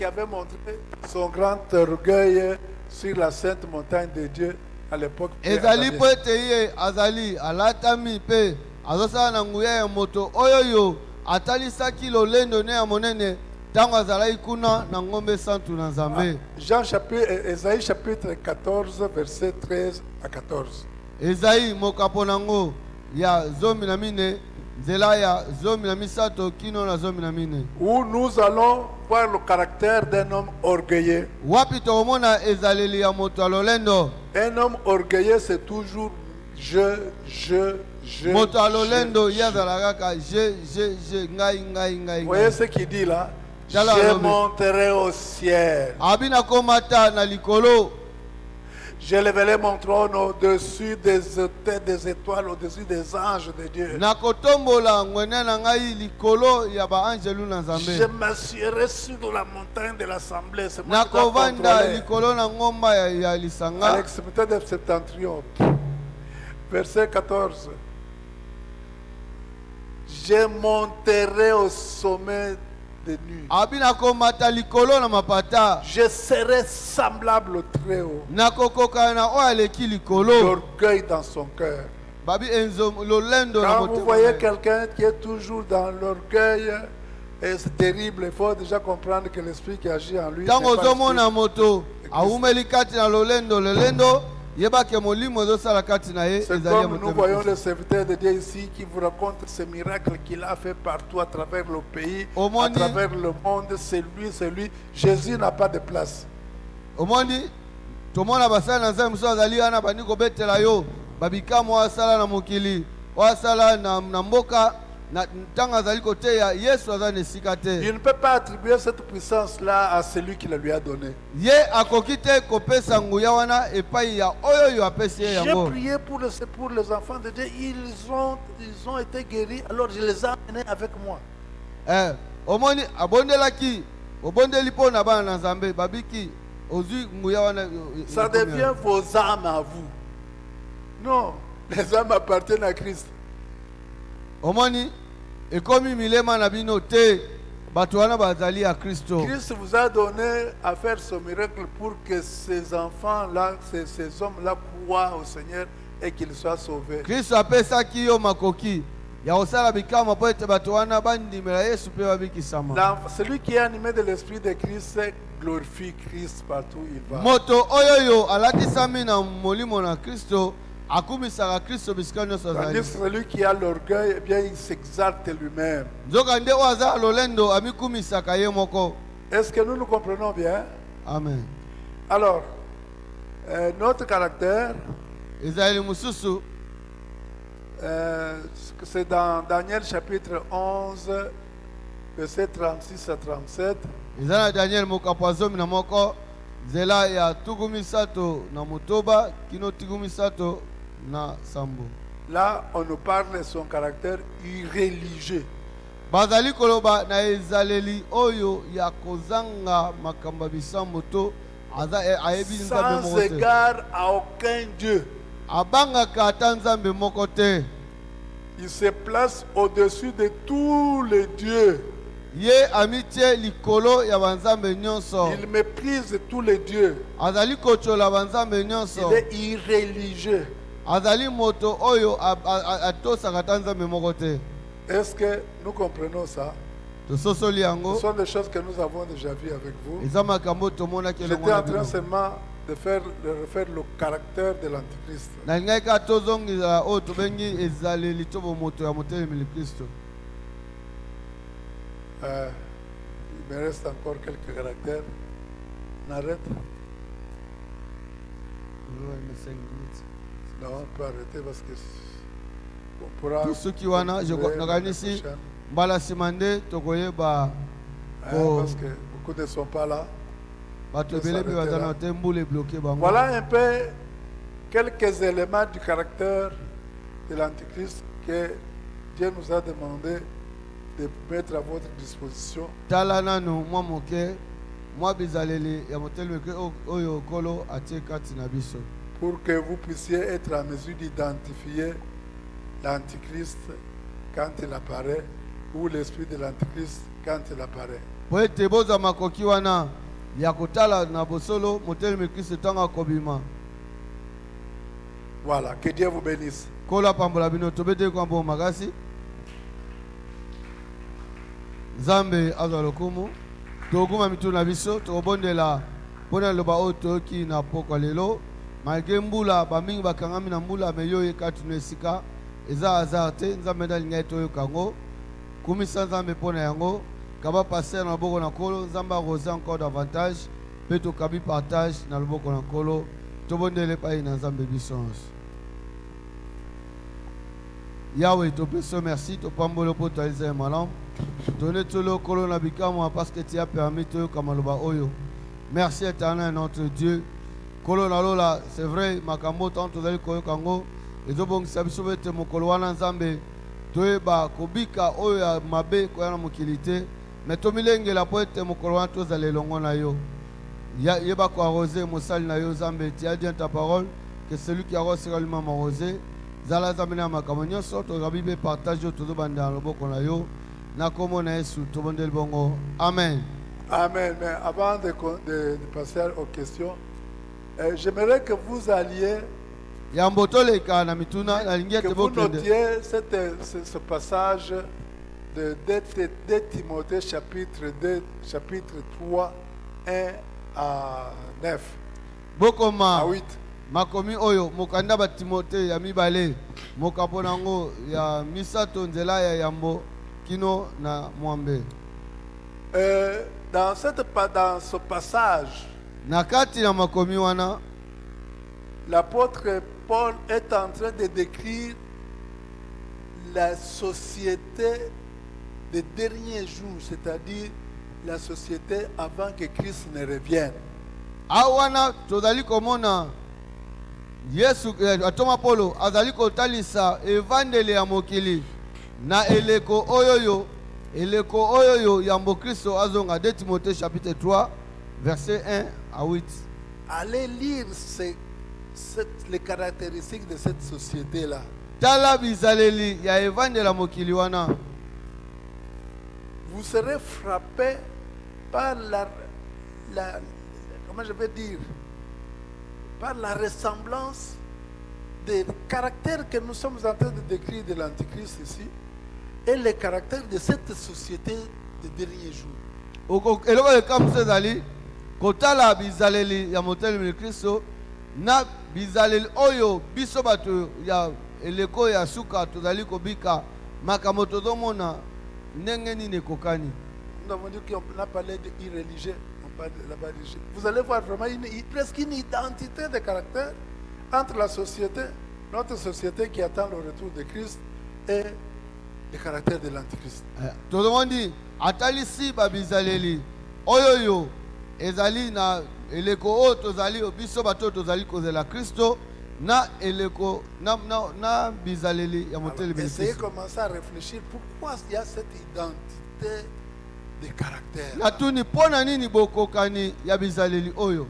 Speaker 1: avait montré son grand orgueil sur la sainte montagne de Dieu à l'époque.
Speaker 2: ezali mpo ete ye azali alatami mpe azosala na nguya ya moto oyo yo atalisaki lolendo ne ya monene ntango azalaki kuna na ngombe santu na nzambe.
Speaker 1: Ésaïe chapitre 14, verset 13 à 14.
Speaker 2: Ezayi mokapo nango ya zomi na mine nzela ya zomi na misato kino na zomi na mine.
Speaker 1: Où nous allons voir le caractère d'un homme orgueilleux.
Speaker 2: wapi tokomona ezaleli ya moto ya lolendo.
Speaker 1: Un homme orgueilleux, c'est toujours je.
Speaker 2: moto ya lolendo ye azala kaka je ngai.
Speaker 1: Voyez ce qu'il dit là?
Speaker 2: Tala
Speaker 1: Je
Speaker 2: alobi.
Speaker 1: monterai au ciel.
Speaker 2: abi nakomata na likolo.
Speaker 1: J'élèverai mon trône au-dessus des étoiles, au-dessus des anges de Dieu.
Speaker 2: nakotombola ngwene na ngai likolo ya baangelu na
Speaker 1: Je
Speaker 2: nzambe.
Speaker 1: m'assurerai sur la montagne de l'assemblée. C'est moi qui dois
Speaker 2: nakovanda
Speaker 1: contrôler.
Speaker 2: likolo na ngomba ya
Speaker 1: À
Speaker 2: lisanga.
Speaker 1: l'exception de Septentrion. Verset 14. Je monterai au sommet des nues.
Speaker 2: abi nakomata likolo na mapata.
Speaker 1: Je serai semblable au Très-Haut.
Speaker 2: nakokokana na oyo aleki likolo.
Speaker 1: L'orgueil dans son cœur.
Speaker 2: babi lolendo na
Speaker 1: Quand vous
Speaker 2: motema
Speaker 1: voyez
Speaker 2: na ye.
Speaker 1: quelqu'un qui est toujours dans l'orgueil, et c'est terrible, il faut déjà comprendre que l'esprit qui agit en lui.
Speaker 2: ntango
Speaker 1: n'est pas
Speaker 2: ozomona
Speaker 1: l'esprit.
Speaker 2: moto awumeli kati na lolendo yebake molimo ezosala kati na ye
Speaker 1: C'est
Speaker 2: ezali ya
Speaker 1: comme nous
Speaker 2: motema.
Speaker 1: voyons le serviteur de Dieu ici qui vous raconte ces miracles qu'il a fait partout à travers le pays, à
Speaker 2: Omoni.
Speaker 1: travers le monde. C'est lui. Jésus n'a pas de place.
Speaker 2: omoni tomona basala na nzambe mosusu azali wana bandi kobetela yo babikamo asala na mokili oasala na mboka na ntango azali koteya yesu aza na esika te.
Speaker 1: Il ne peut pas attribuer cette puissance-là à celui qui la lui a donnée.
Speaker 2: ye akoki te kopesa nguya wana epai ya oyo apesi ye
Speaker 1: J'ai
Speaker 2: yango.
Speaker 1: prié pour les enfants de Dieu. Ils ont été guéris. Alors je les ai amenés avec moi.
Speaker 2: omoni abondelaki obondeli mpo na bana na Nzambe babiki ozwi nguya wana
Speaker 1: Ça devient vos âmes à vous. Non, les âmes appartiennent à Christ.
Speaker 2: omoni ekomi milema na bino te bato wana bazali ya Kristo.
Speaker 1: Christ vous a donné à faire ce miracle pour que ces enfants-là, ces hommes-là croient au Seigneur et qu'ils soient sauvés.
Speaker 2: Kristo apesaki yo makoki ya kosala bikamwa mpo ete bato wana bandimela Yesu mpe babikisama.
Speaker 1: Celui qui est animé de l'Esprit de Christ glorifie Christ partout où il va.
Speaker 2: Moto oyoyo alatisami na molimo na Kristo akumisaka Kristo bisika nyonso azali.
Speaker 1: Tandis que celui qui a l'orgueil, eh bien, il s'exalte lui-même.
Speaker 2: Nzoka nde oyo aza lolendo amikumisaka ye moko.
Speaker 1: Est-ce que nous nous comprenons bien?
Speaker 2: Amen.
Speaker 1: Alors, notre caractère,
Speaker 2: ezali mususu
Speaker 1: c'est dans Daniel chapitre 11, versets 36 à 37.
Speaker 2: eza na Daniel mokapo ya 11 nzela ya tuku misato na motoba kino tuku misato na sambo.
Speaker 1: Là, on nous parle de son caractère irréligieux.
Speaker 2: bazali koloba na ezaleli oyo ya kozanga makambo ya bisambo to ayebi Nzambe
Speaker 1: Sans
Speaker 2: moko te,
Speaker 1: égard à aucun Dieu.
Speaker 2: abangaka ata Nzambe moko te.
Speaker 1: Il se place au-dessus de tous les dieux.
Speaker 2: ye amitie likolo ya banzambe nyonso,
Speaker 1: Il méprise tous les dieux.
Speaker 2: azali kochola banzambe nyonso,
Speaker 1: Il est irréligieux.
Speaker 2: azali moto oyo atosaka ata Nzambe moko te.
Speaker 1: Est-ce que nous comprenons ça?
Speaker 2: tososoli
Speaker 1: Ce
Speaker 2: yango
Speaker 1: sont des choses que nous avons déjà vues avec vous.
Speaker 2: eza makambo tomonaki elongo
Speaker 1: J'étais
Speaker 2: na
Speaker 1: en train
Speaker 2: bino.
Speaker 1: seulement de refaire le caractère de l'Antichrist.
Speaker 2: nalingai kaka tozongisa oyo tobengi ezaleli to bomoto ya motelemeli Kristo.
Speaker 1: Il me reste encore quelques caractères. On arrête? Non, on peut arrêter parce que on pourra.
Speaker 2: Tusuki wana
Speaker 1: continuer
Speaker 2: nakanisi
Speaker 1: l'année prochaine.
Speaker 2: mbala nsima nde tokoyeba
Speaker 1: Parce que beaucoup ne sont pas là.
Speaker 2: bato ebele mpe baza na te mbula ebloke bango.
Speaker 1: Voilà un peu quelques éléments du caractère de l'Antichrist que Dieu nous a demandé de mettre à votre disposition.
Speaker 2: tala nanu mwa moke mwa bizaleli ya motelemeli oyo kolo atie kati na biso
Speaker 1: Pour que vous puissiez être en mesure d'identifier l'Antichrist quand il apparaît ou l'esprit de l'Antichrist quand il apparaît.
Speaker 2: po ete bozwa makoki wana ya kotala na bosolo motelemeli Kristo ntango akobima.
Speaker 1: Voilà, que Dieu vous bénisse.
Speaker 2: kolo apambola bino tobeteli kwa mbomo makasi. Nzambe azwa lokumu tokuma mitu na biso tokobondela mpona loba oyo toyoki na pokwa lelo malgré mbula bamingi bakangami na mbula me yo ekati no esika eza hasard te. Nzambe nde alingai toyoka yango kumisa Nzambe mpona yango kaba paster na loboko na nkolo. Nzambe arose encore davantage mpe tokabi partage na loboko na nkolo tobondele epai na Nzambe biso nyonso. Yahweh topeso merci topamboli mpo toaliza ye malamu donne tolo kolo na bikamwa parce que tu as permis toyoka maloba oyo. Merci éternel notre Dieu. Kolo na lola c'est vrai makambo tant tozali koyoka ngo ezobongisa biso bete mokolo wana Nzambe toyeba kobika oyo ya mabe koya na mokili te me tomilengela po ete mokolo wana tozala elongo na yo. Yeba koarrose mosali na yo Nzambe. Tu as dit ta parole que celui qui arrose sera lui-même arrosé. Zala Nzambe na makambo nyonso tokabi mpe partage oyo tozobanda na loboko na yo na kombo na Yesu tobondeli bongo amen.
Speaker 1: Amen. Mais avant de passer aux questions, j'aimerais que vous alliez,
Speaker 2: yambo toleka na mituna nalingi
Speaker 1: que
Speaker 2: ete
Speaker 1: vous
Speaker 2: bokende
Speaker 1: notiez ce passage de 2 Timothée chapitre 3, 1 à 9, à
Speaker 2: bokoma
Speaker 1: 8.
Speaker 2: makomi oyo mokanda ba Timote ya mibale mokapo nango ya misato nzela ya yambo kino na mwambe.
Speaker 1: Dans ce passage,
Speaker 2: Na kati na makomi wana
Speaker 1: l'apôtre Paul est en train de décrire la société des derniers jours, c'est-à-dire la société avant que Christ ne revienne.
Speaker 2: awana tozali komona Yesu atoma Polo azali kotalisa evandeli ya mokili na eleko oyoyo eleko oyo yo yambo Kristo azonga 2 Timothée chapitre 3 verset 1 à 8.
Speaker 1: Allez lire les caractéristiques de cette société-là.
Speaker 2: Tala bizaleli ya evangela mokili wana.
Speaker 1: Vous serez frappé par comment je vais dire, par la ressemblance des caractères que nous sommes en train de décrire de l'Antichrist ici et les caractères de cette société des derniers jours.
Speaker 2: Eloko ekamuse ezali kotala bizaleli ya motelemi Kristo na bizaleli oyo biso bato ya eleko ya suka tozali kobika makambo tozomona ndenge nini ekokani.
Speaker 1: Nous avons dit qu'on a parlé d'irréligieux, on parle de la religion. Vous allez voir vraiment presque une identité de caractère entre la société, notre société qui attend le retour de Christ, et le caractère de l'Antichrist.
Speaker 2: Tozomoni atalisi ba bizaleli oyo yo ezali na eleko oyo tozali biso bato tozali kozela Kristo na eleko na bizaleli ya motelemi Kristo.
Speaker 1: Essayez de commencer à réfléchir pourquoi il y a cette identité de caractère.
Speaker 2: Natuni pona nini bokokani ya bizaleli oyo.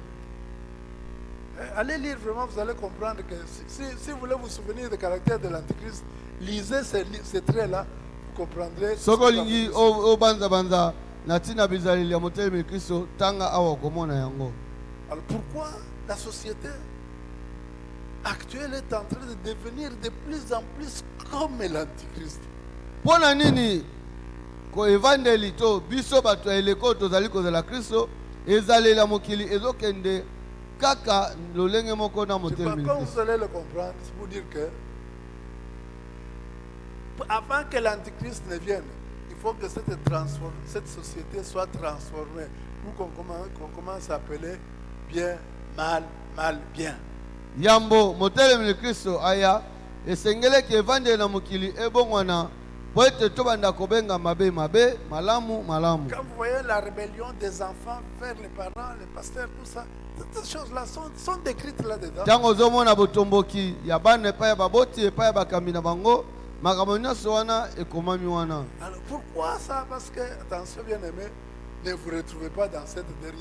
Speaker 1: Allez lire vraiment, vous allez comprendre que si vous voulez vous souvenir du caractère de l'Antichrist, lisez ces traits-là, vous comprendrez.
Speaker 2: Sokolingi o banza natina bizaleli ya motelemi Kristo tanga awa komona yango.
Speaker 1: Alors pourquoi la société actuelle est en train de devenir de plus en plus comme l'Antichrist?
Speaker 2: Pona nini ko evangeli to biso bato eleko tozali kozela Kristo ezalela mokili ezokende kaka lolenge moko na motelemi.
Speaker 1: Quand vous allez le comprendre, c'est pour dire que avant que l'Antichrist ne vienne, il faut que cette société soit transformée pour qu'on commence à appeler bien, mal, mal, bien.
Speaker 2: Yambo motelemi Kristo aya esengele ke evangeli na mokili ebongwana po ete tobanda kobenga mabe mabe malamu malamu.
Speaker 1: Quand vous voyez la rébellion des enfants vers les parents, les pasteurs, tout ça, toutes ces choses-là sont décrites là-dedans.
Speaker 2: Tango zomona botomboki ya bana epai ya baboti epai ya bakambi na bango makambo nyonso wana ekomami wana.
Speaker 1: Alors pourquoi ça? Parce que, attention bien aimé, ne vous retrouvez pas dans cette dernière